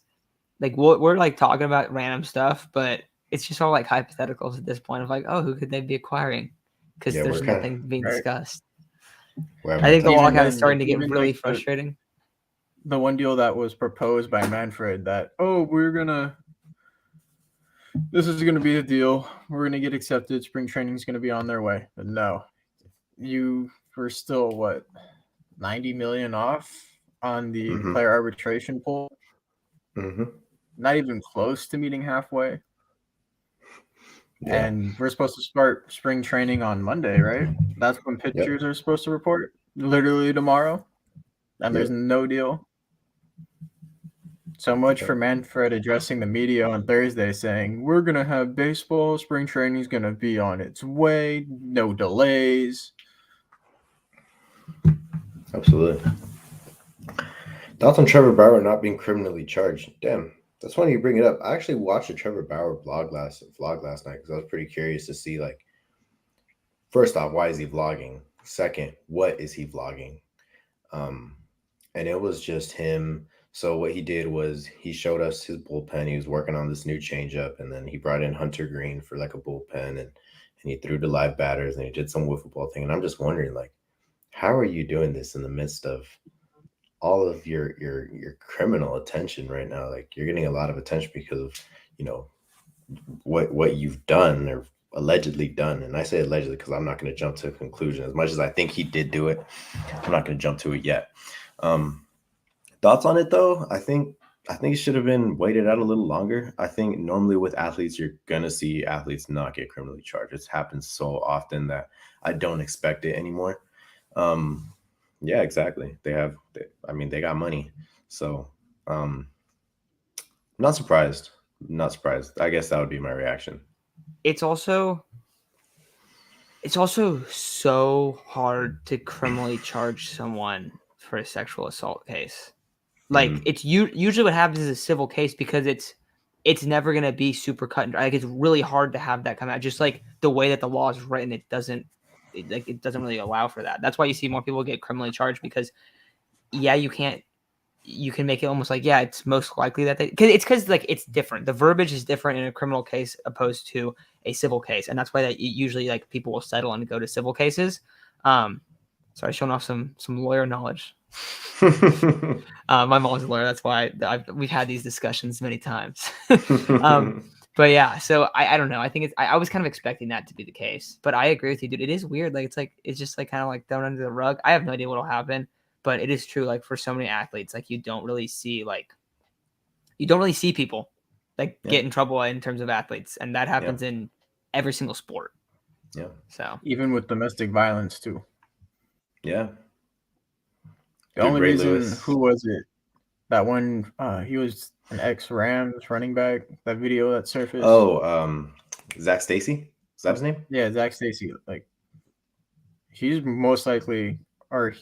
like we're like talking about random stuff, but it's just all like hypotheticals at this point of like, oh, who could they be acquiring? Because Yeah, there's we're kinda- nothing being right. discussed. We're I think the having a Even lockout is then, starting to like, get even, really like, frustrating. The one deal that was proposed by Manfred that, this is gonna be the deal. We're gonna get accepted. Spring training is gonna be on their way. But no, you were still what, 90 million off on the Mhm. player arbitration pool. Mhm. Not even close to meeting halfway. Yeah. And we're supposed to start spring training on Monday, right? That's when pitchers are supposed to report. Literally tomorrow. And there's no deal. So much for Manfred addressing the media on Thursday saying, we're going to have baseball. Spring training is going to be on its way. No delays. Absolutely. Thoughts on Trevor Bauer not being criminally charged? Damn, that's funny you bring it up. I actually watched a Trevor Bauer vlog last night because I was pretty curious to see, like, first off, why is he vlogging? Second, what is he vlogging? And it was just him. So what he did was he showed us his bullpen. He was working on this new changeup, and then he brought in Hunter Green for like a bullpen, and he threw to live batters, and he did some wiffle ball thing. And I'm just wondering, like, how are you doing this in the midst of all of your criminal attention right now? Like, you're getting a lot of attention because of, you know, what you've done or allegedly done. And I say allegedly because I'm not going to jump to a conclusion. As much as I think he did do it, I'm not going to jump to it yet. Thoughts on it though? I think it should have been waited out a little longer. I think normally with athletes, you're gonna see athletes not get criminally charged. It's happened so often that I don't expect it anymore. Yeah, exactly. They got money. So not surprised. Not surprised. I guess that would be my reaction. It's also so hard to criminally charge someone for a sexual assault case. Like it's usually what happens is a civil case because it's never gonna be super cut and dry. Like it's really hard to have that come out. Just like the way that the law is written, it doesn't really allow for that. That's why you see more people get criminally charged because you can make it almost like it's most likely that because like it's different. The verbiage is different in a criminal case opposed to a civil case, and that's why that usually like people will settle and go to civil cases. Sorry, showing off some lawyer knowledge. My mom's a lawyer. That's why we've had these discussions many times. But yeah, so I don't know. I think I was kind of expecting that to be the case, but I agree with you, dude. It is weird. Like it's just like kind of like thrown under the rug. I have no idea what'll happen, but it is true. Like for so many athletes, like you don't really see people like get in trouble in terms of athletes, and that happens in every single sport. Yeah. So even with domestic violence too. Yeah. The only reason, who was it? That one, he was an ex-Rams running back. That video that surfaced. Oh, Zach Stacy? Is that his name? Yeah, Zach Stacy. Like, he's most likely, or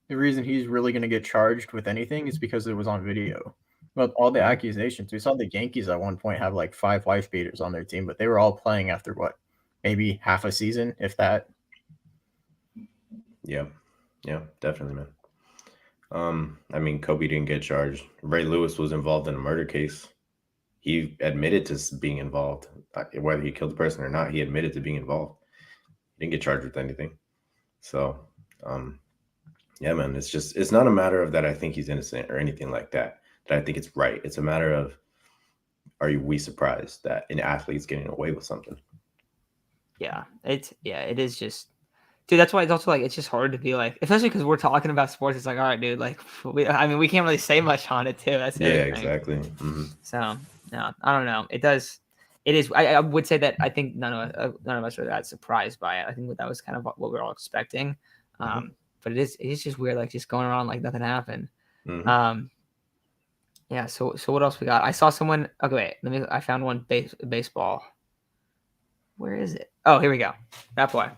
the reason he's really going to get charged with anything is because it was on video. But all the accusations, we saw the Yankees at one point have like 5 wife beaters on their team, but they were all playing after what, maybe half a season, if that. Yeah, definitely, man. I mean, Kobe didn't get charged. Ray Lewis was involved in a murder case. He admitted to being involved. Whether he killed the person or not, he admitted to being involved. He didn't get charged with anything. So, yeah, man, it's not a matter of that I think he's innocent or anything like that, that I think it's right. It's a matter of, we surprised that an athlete's getting away with something? Yeah, it is just, dude, that's why it's also like it's just hard to be like, especially because we're talking about sports. It's like, all right, dude, like we can't really say much on it too. That's the other thing. Exactly. Mm-hmm. So no, I don't know. It does. it is. I would say that I think none of us are that surprised by it. I think that was kind of what we were all expecting. But it is just weird, like just going around like nothing happened. Yeah. So what else we got? I saw someone. Okay, wait. I found one baseball. Where is it? Oh, here we go. That boy.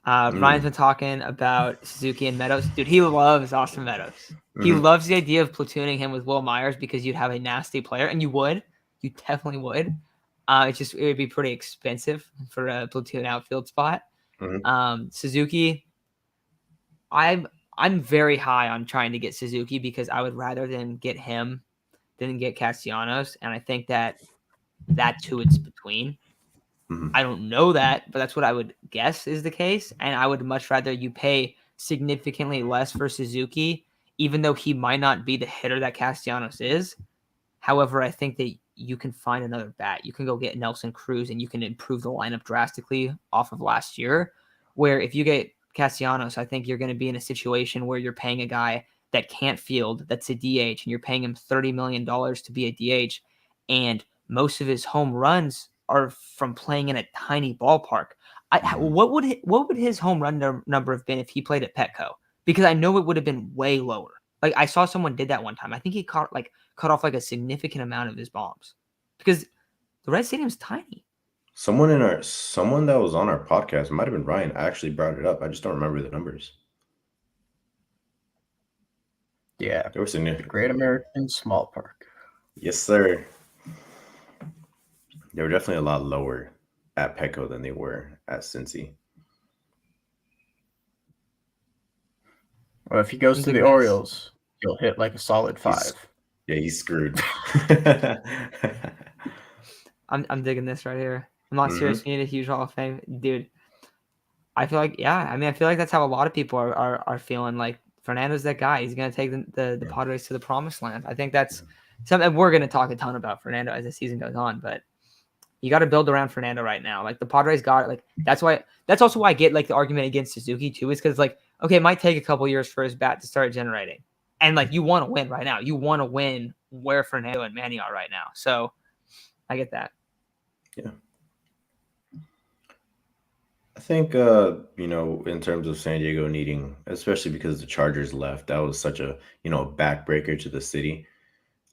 Ryan's been talking about Suzuki and Meadows. Dude, he loves Austin Meadows. He loves the idea of platooning him with Will Myers because you'd have a nasty player, and you would. You definitely would. It would be pretty expensive for a platoon outfield spot. Suzuki, I'm very high on trying to get Suzuki because I would rather than get him than get Castellanos, and I think that too it's between. I don't know that, but that's what I would guess is the case. And I would much rather you pay significantly less for Suzuki, even though he might not be the hitter that Castellanos is. However, I think that you can find another bat. You can go get Nelson Cruz and you can improve the lineup drastically off of last year. Where if you get Castellanos, I think you're going to be in a situation where you're paying a guy that can't field, that's a DH, and you're paying him $30 million to be a DH. And most of his home runs are from playing in a tiny ballpark. What would his home run number have been if he played at Petco? Because I know it would have been way lower. Like I saw someone did that one time. I think he cut off like a significant amount of his bombs because the Red Stadium's tiny. Someone that was on our podcast, it might have been Ryan, actually brought it up. I just don't remember the numbers. Yeah, they were significant. Great American Small Park. Yes, sir. They were definitely a lot lower at Petco than they were at Cincy. Well, if he goes to the Orioles, he'll hit like a solid 5. He's screwed. I'm digging this right here. I'm not serious. You need a huge Hall of Fame, dude. I feel like I feel like that's how a lot of people are feeling. Like Fernando's that guy. He's gonna take the Padres to the promised land. I think that's something we're gonna talk a ton about Fernando as the season goes on, but you got to build around Fernando right now. Like the Padres got it. Like that's also why I get like the argument against Suzuki too, is because like, okay, it might take a couple years for his bat to start generating. And like you want to win right now. You want to win where Fernando and Manny are right now. So I get that. Yeah. I think in terms of San Diego needing, especially because the Chargers left, that was such a, backbreaker to the city.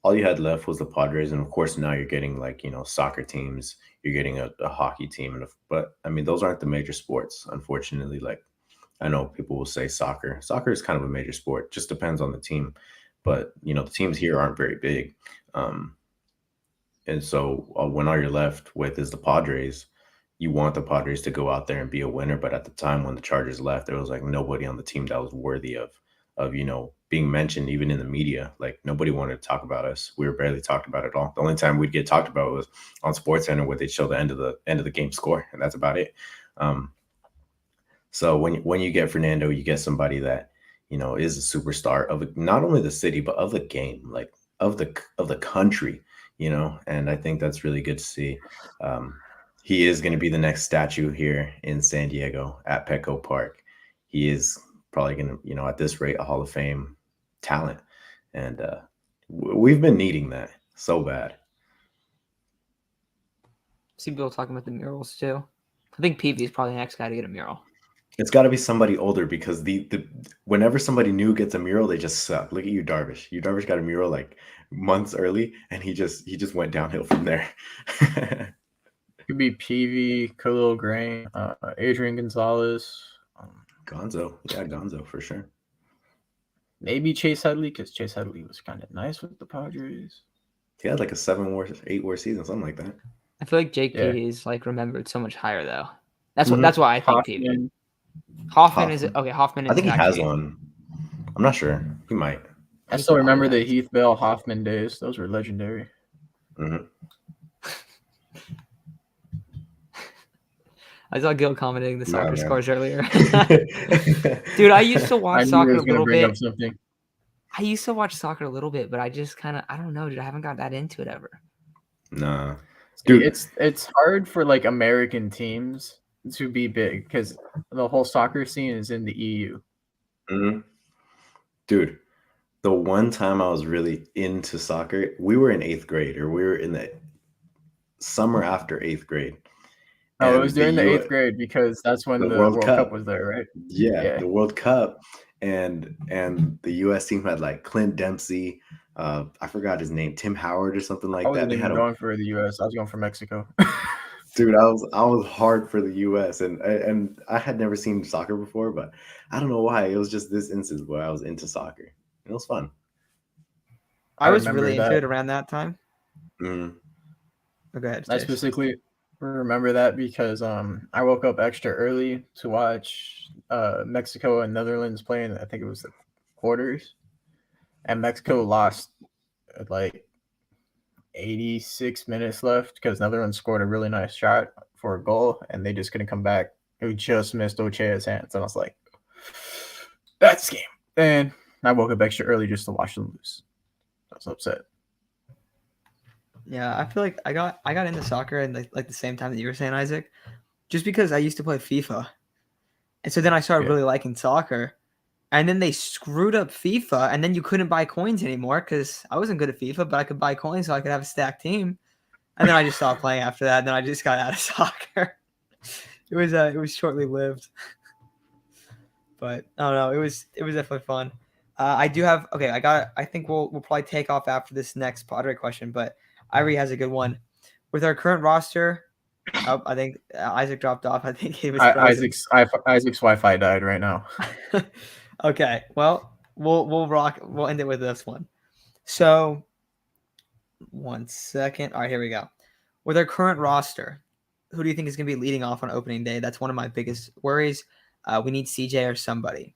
All you had left was the Padres, and of course now you're getting soccer teams, you're getting a hockey team, but I mean those aren't the major sports, unfortunately. Like I know people will say soccer is kind of a major sport, just depends on the team, but the teams here aren't very big, and so when all you're left with is the Padres, you want the Padres to go out there and be a winner, but at the time when the Chargers left, there was like nobody on the team that was worthy of being mentioned, even in the media. Like nobody wanted to talk about us. We were barely talked about at all. The only time we'd get talked about was on SportsCenter, where they'd show the end of the game score, and that's about it. So when you get Fernando, you get somebody that is a superstar of not only the city but of the game, like of the country. And I think that's really good to see. He is going to be the next statue here in San Diego at Petco Park. He is probably going to, at this rate, a Hall of Fame talent. And we've been needing that so bad. See people talking about the murals too. I think PV is probably the next guy to get a mural. It's got to be somebody older, because the whenever somebody new gets a mural, they just suck. Look at you, Darvish. You Darvish got a mural like months early, and he just went downhill from there. Could be PV, Khalil Grain, Adrian Gonzalez. Gonzo. Yeah, Gonzo for sure. Maybe Chase Headley, because Chase Headley was kind of nice with the Padres. He had like a 8-war season, something like that. I feel like JP is like remembered so much higher though. That's why I think PV. Hoffman is okay. Hoffman is. I think he has one. I'm not sure. He might. I still remember the Heath Bell Hoffman days. Those were legendary. I saw Gil commenting the soccer scores earlier. Dude, I used to watch soccer a little bit. I used to watch soccer a little bit, but I just kind of, I don't know, dude. I haven't got that into it ever. Nah. Dude, it's hard for like American teams to be big because the whole soccer scene is in the EU. Dude, the one time I was really into soccer, we were in 8th grade, or we were in the summer after 8th grade. Oh, it was And during the U 8th grade because that's when the the World World Cup Cup. was there, right? Yeah, the World Cup, and the U.S. team had like Clint Dempsey, I forgot his name, Tim Howard or something I like that. wasn't They even had a going for the U.S. I was going for Mexico. dude. I was hard for the U.S. and I had never seen soccer before, but I don't know why. It was just this instance where I was into soccer. It was fun. I was remember really into that. it around that time. Mm. Oh, go ahead, I Stace. specifically remember that because I woke up extra early to watch Mexico and Netherlands playing. I think it was the quarters, and Mexico lost at like 86 minutes left because Netherlands scored a really nice shot for a goal, and they just couldn't come back. It just missed Ochea's hands, and I was like, "That's the game." And I woke up extra early just to watch them lose. I was upset. Yeah, I feel like I got into soccer in like the same time that you were saying, Isaac, just because I used to play FIFA, and so then I started Yeah. really liking soccer, and then they screwed up FIFA, and then you couldn't buy coins anymore because I wasn't good at FIFA, but I could buy coins so I could have a stacked team, and then I just stopped playing after that. And then I just got out of soccer. It was shortly lived, but I don't know. It was definitely fun. I do have okay. I think we'll probably take off after this next Padre question, but Irie has a good one. With our current roster, I think Isaac dropped off. I think he was frozen. Isaac's Wi-Fi died right now. Okay, well we'll rock. We'll end it with this one. So, 1 second. All right, here we go. With our current roster, who do you think is going to be leading off on opening day? That's one of my biggest worries. We need CJ or somebody.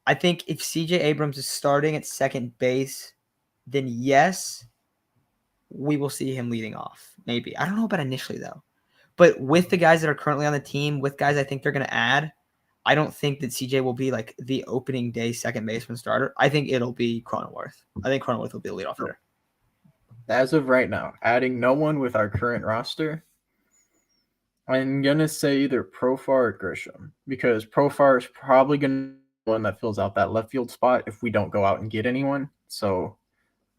I think if CJ Abrams is starting at second base, then yes, we will see him leading off. Maybe. I don't know about initially, though. But with the guys that are currently on the team, with guys I think they're going to add, I don't think that CJ will be like the opening day second baseman starter. I think it'll be Cronenworth. I think Cronenworth will be the leadoff hitter. As of right now, adding no one with our current roster, I'm going to say either Profar or Grisham because Profar is probably going to be the one that fills out that left field spot if we don't go out and get anyone. So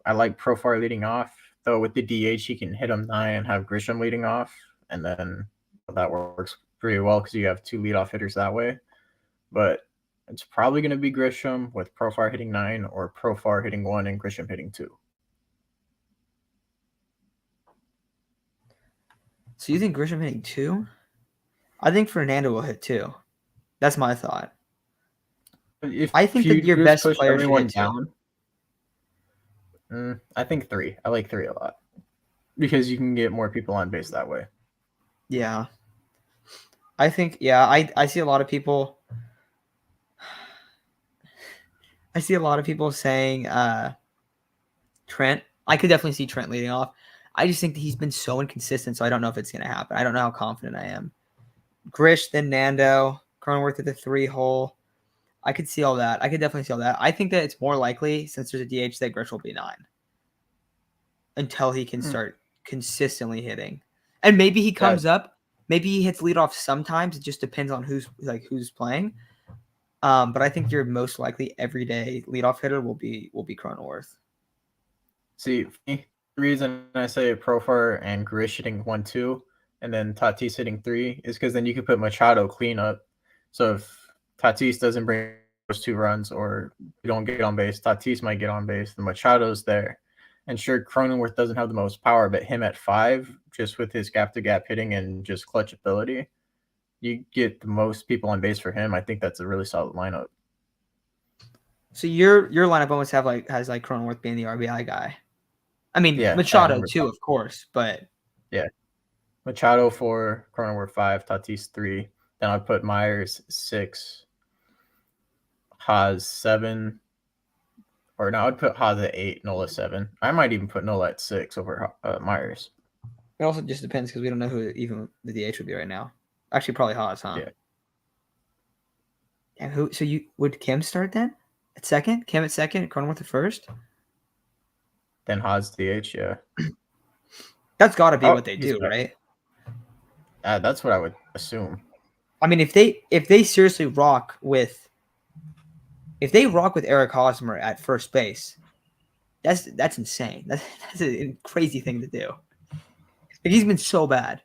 I like Profar leading off, though with the DH, he can hit him 9 and have Grisham leading off, and then that works pretty well because you have 2 leadoff hitters that way. But it's probably going to be Grisham with Profar hitting 9 or Profar hitting 1 and Grisham hitting 2. So you think Grisham hitting 2? I think Fernando will hit 2. That's my thought. I think that your best player should hit 2. I think 3. I like 3 a lot because you can get more people on base that way. Yeah. I think, yeah, I see a lot of people. I see a lot of people saying Trent. I could definitely see Trent leading off. I just think that he's been so inconsistent, so I don't know if it's going to happen. I don't know how confident I am. Grish, then Nando, Cronenworth at the 3 hole. I could see all that. I could definitely see all that. I think that it's more likely, since there's a DH, that Grish will be 9 until he can start consistently hitting. And maybe he comes up. Maybe he hits leadoff sometimes. It just depends on who's playing. But I think your most likely everyday leadoff hitter will be Cronenworth. See, the reason I say Profar and Grish hitting 1, 2, and then Tatis hitting 3 is because then you could put Machado clean up. So if Tatis doesn't bring those 2 runs or you don't get on base, Tatis might get on base. The Machado's there. And sure, Cronenworth doesn't have the most power, but him at 5, just with his gap-to-gap hitting and just clutch ability, you get the most people on base for him. I think that's a really solid lineup. So your lineup almost has Cronenworth being the RBI guy. I mean, yeah, Machado too, of course, but yeah, Machado 4, Cronenworth 5, Tatis 3. Then I'd put Myers 6, Haas 7, or no, I'd put Haas at 8, Nola 7. I might even put Nola at 6 over Myers. It also just depends because we don't know who even the DH would be right now. Actually, probably Haas, huh? Yeah. And who? So you would Kim start then at second? Kim at second, Cronenworth at first. Then Haas DH, yeah. That's got to be what they do, right? That's what I would assume. I mean, if they seriously rock with Eric Hosmer at first base, that's insane. That's a crazy thing to do. Like, he's been so bad.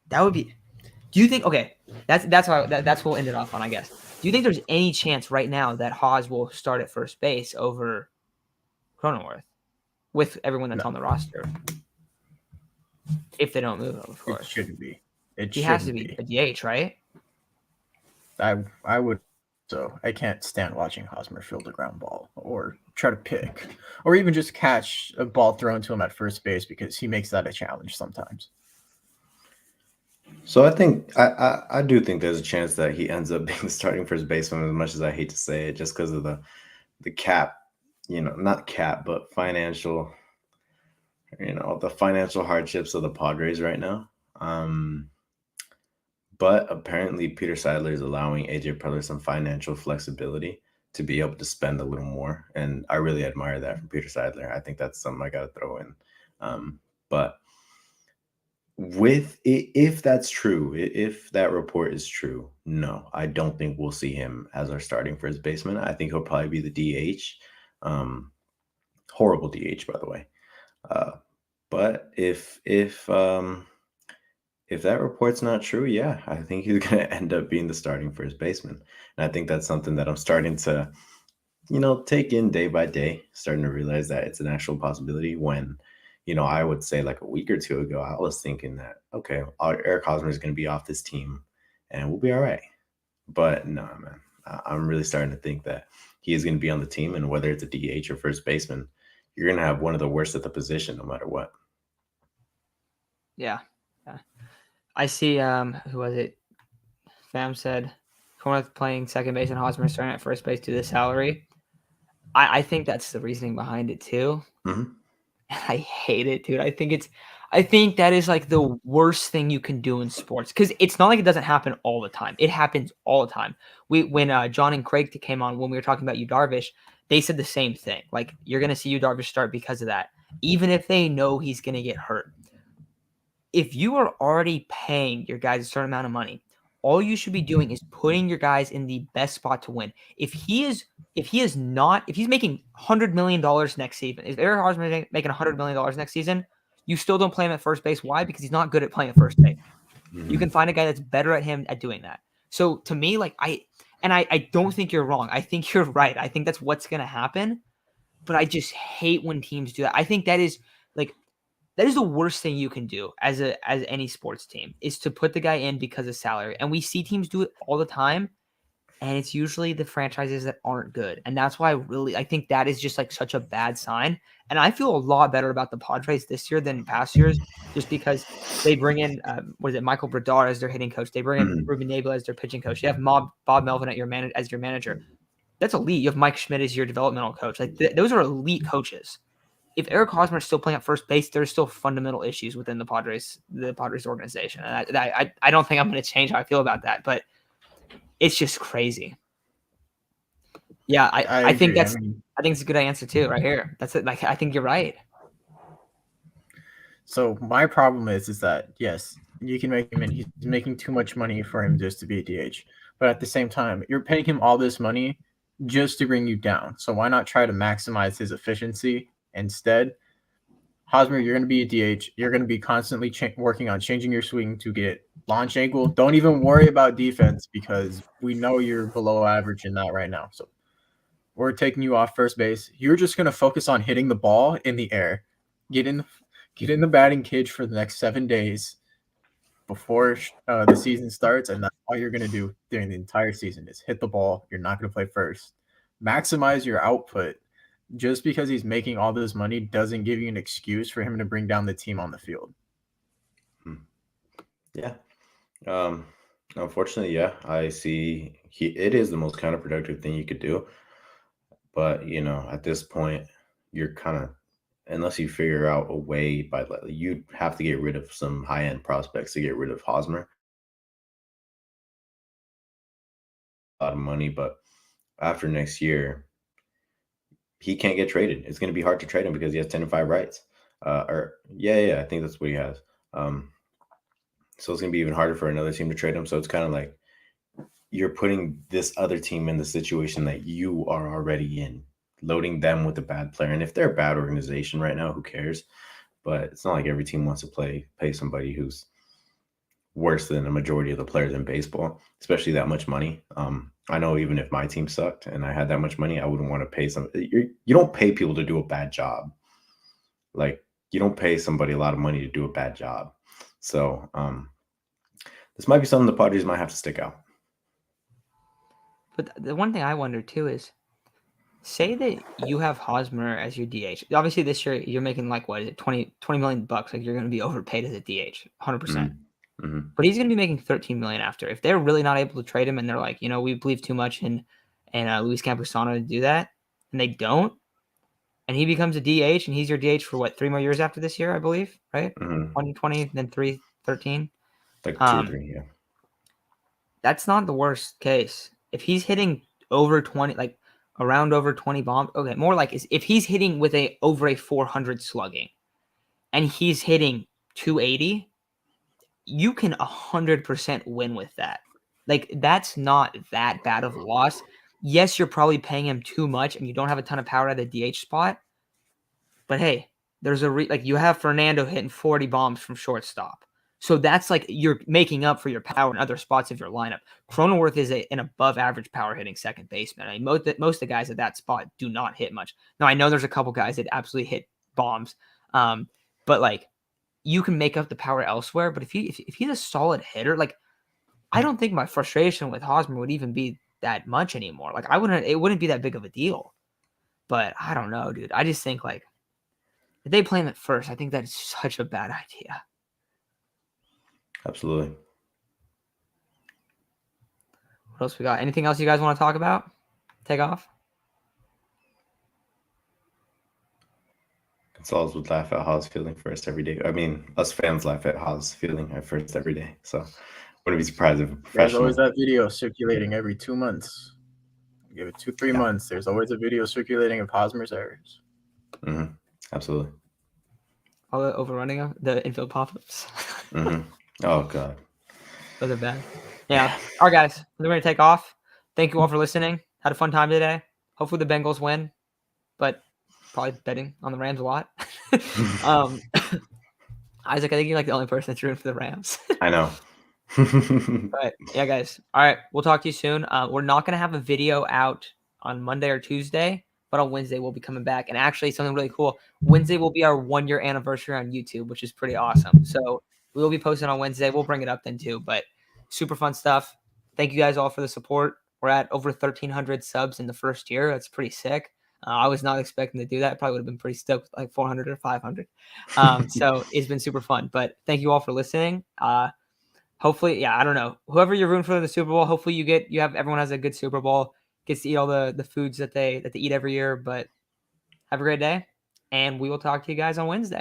That would be. Do you think? Okay, that's what we'll end it off on, I guess. Do you think there's any chance right now that Haas will start at first base over Cronenworth with everyone that's No. on the roster? If they don't move him, of It course. shouldn't be. It He shouldn't has to be be. a DH, right? I would. So I can't stand watching Hosmer field a ground ball or try to pick, or even just catch a ball thrown to him at first base because he makes that a challenge sometimes. So I think I do think there's a chance that he ends up being the starting first baseman, as much as I hate to say it, just because of the cap, not cap, but financial, the financial hardships of the Padres right now. But apparently Peter Seidler is allowing AJ Preller some financial flexibility to be able to spend a little more, and I really admire that from Peter Seidler. I think that's something I got to throw in. But if that's true, if that report is true, no, I don't think we'll see him as our starting first baseman. I think he'll probably be the DH. Horrible DH, by the way. But if that report's not true, yeah, I think he's going to end up being the starting first baseman. And I think that's something that I'm starting to, take in day by day, starting to realize that it's an actual possibility when, I would say like a week or two ago, I was thinking that, okay, Eric Hosmer is going to be off this team and we'll be all right. But no, man, I'm really starting to think that he is going to be on the team, and whether it's a DH or first baseman, you're going to have one of the worst at the position no matter what. Yeah. I see. Who was it? Fam said Cronenworth playing second base and Hosmer starting at first base due to the salary. I think that's the reasoning behind it too. Mm-hmm. I hate it, dude. I think that is like the worst thing you can do in sports, because it's not like it doesn't happen all the time. It happens all the time. When John and Craig came on, when we were talking about Yu Darvish, they said the same thing. Like, you're gonna see Yu Darvish start because of that, even if they know he's gonna get hurt. If you are already paying your guys a certain amount of money, all you should be doing is putting your guys in the best spot to win. If he's making $100 million next season, if Eric Hosmer making $100 million next season, you still don't play him at first base. Why? Because he's not good at playing at first base. Mm-hmm. You can find a guy that's better at him at doing that. So to me, like, I don't think you're wrong. I think you're right. I think that's what's going to happen. But I just hate when teams do that. I think that is the worst thing you can do as any sports team, is to put the guy in because of salary. And we see teams do it all the time, and it's usually the franchises that aren't good. And that's why I think that is just like such a bad sign. And I feel a lot better about the Padres this year than past years, just because they bring in Michael Bradar as their hitting coach. They bring in Ruben Nebula as their pitching coach. You have Bob Melvin as your manager. That's elite. You have Mike Schmidt as your developmental coach. Like, those are elite coaches. If Eric Hosmer is still playing at first base, there's still fundamental issues within the Padres organization. And I don't think I'm going to change how I feel about that, but it's just crazy. Yeah, I think I think it's a good answer too, right here. That's it. Like, I think you're right. So my problem is that, yes, you can make him in. He's making too much money for him just to be a DH. But at the same time, you're paying him all this money just to bring you down. So why not try to maximize his efficiency instead? Hosmer, you're going to be a DH. You're going to be constantly working on changing your swing to get launch angle. Don't even worry about defense, because we know you're below average in that right now. So we're taking you off first base. You're just going to focus on hitting the ball in the air. Get in the batting cage for the next 7 days before the season starts, and that's all you're going to do during the entire season is hit the ball. You're not going to play first. Maximize your output. Just because he's making all this money doesn't give you an excuse for him to bring down the team on the field. Yeah. Unfortunately, yeah, I see it is the most counterproductive thing you could do. But, at this point, you're kind of, unless you figure out a way you have to get rid of some high-end prospects to get rid of Hosmer. A lot of money, but after next year, he can't get traded. It's going to be hard to trade him because he has 10-5 rights. I think that's what he has. So it's going to be even harder for another team to trade him. So it's kind of like you're putting this other team in the situation that you are already in, loading them with a bad player. And if they're a bad organization right now, who cares? but it's not like every team wants to pay somebody who's worse than a majority of the players in baseball, especially that much money. I know even if my team sucked and I had that much money, I wouldn't want to pay you don't pay people to do a bad job. Like, you don't pay somebody a lot of money to do a bad job. So this might be something the Padres might have to stick out. But the one thing I wonder too is, say that you have Hosmer as your DH. Obviously, this year you're making like, what is it, 20 million bucks? Like, you're going to be overpaid as a DH, 100%. Mm-hmm. But he's going to be making 13 million after. If they're really not able to trade him, and they're like, we believe too much in Luis Campusano to do that, and they don't, and he becomes a DH, and he's your DH for what, 3 more years after this year, I believe, right? 2020, then 13. Like 2 or 3, yeah. That's not the worst case. If he's hitting over 20, like around over 20 bombs, okay, more like if he's hitting with over a 400 slugging, and he's hitting 280, you can 100% win with that. Like, that's not that bad of a loss. Yes, you're probably paying him too much, and you don't have a ton of power at the DH spot. But hey, there's like, you have Fernando hitting 40 bombs from shortstop. So that's like you're making up for your power in other spots of your lineup. Cronenworth is an above average power hitting second baseman. I mean, most of the guys at that spot do not hit much. Now, I know there's a couple guys that absolutely hit bombs, but like, you can make up the power elsewhere. But if he's a solid hitter, like, I don't think my frustration with Hosmer would even be that much anymore. Like, it wouldn't be that big of a deal. But I don't know, dude. I just think, like, if they play him at first, I think that is such a bad idea. Absolutely. What else we got? Anything else you guys want to talk about? Take off? Gonzalez would laugh at Haas feeling first every day. I mean, us fans laugh at Haas feeling at first every day. So wouldn't be surprised if a professional. There's always that video circulating every 2 months. Give it 2-3 months. There's always a video circulating of Hosmer's errors. Mm-hmm. Absolutely. All the overrunning of the infield pop-ups. Mm-hmm. Oh, God. Those are bad. Yeah. All right, guys. We're going to take off. Thank you all for listening. Had a fun time today. Hopefully the Bengals win, but probably betting on the Rams a lot. Isaac, I think you're like the only person that's rooting for the Rams. I know. But yeah, guys. All right. We'll talk to you soon. We're not going to have a video out on Monday or Tuesday, but on Wednesday we'll be coming back. And actually, something really cool. Wednesday will be our 1-year anniversary on YouTube, which is pretty awesome. So we will be posting on Wednesday. We'll bring it up then too, but super fun stuff. Thank you guys all for the support. We're at over 1,300 subs in the first year. That's pretty sick. I was not expecting to do that. Probably would have been pretty stoked, like 400 or 500. So it's been super fun. But thank you all for listening. Hopefully, I don't know. Whoever you're rooting for in the Super Bowl, hopefully everyone has a good Super Bowl, gets to eat all the foods that they eat every year. But have a great day, and we will talk to you guys on Wednesday.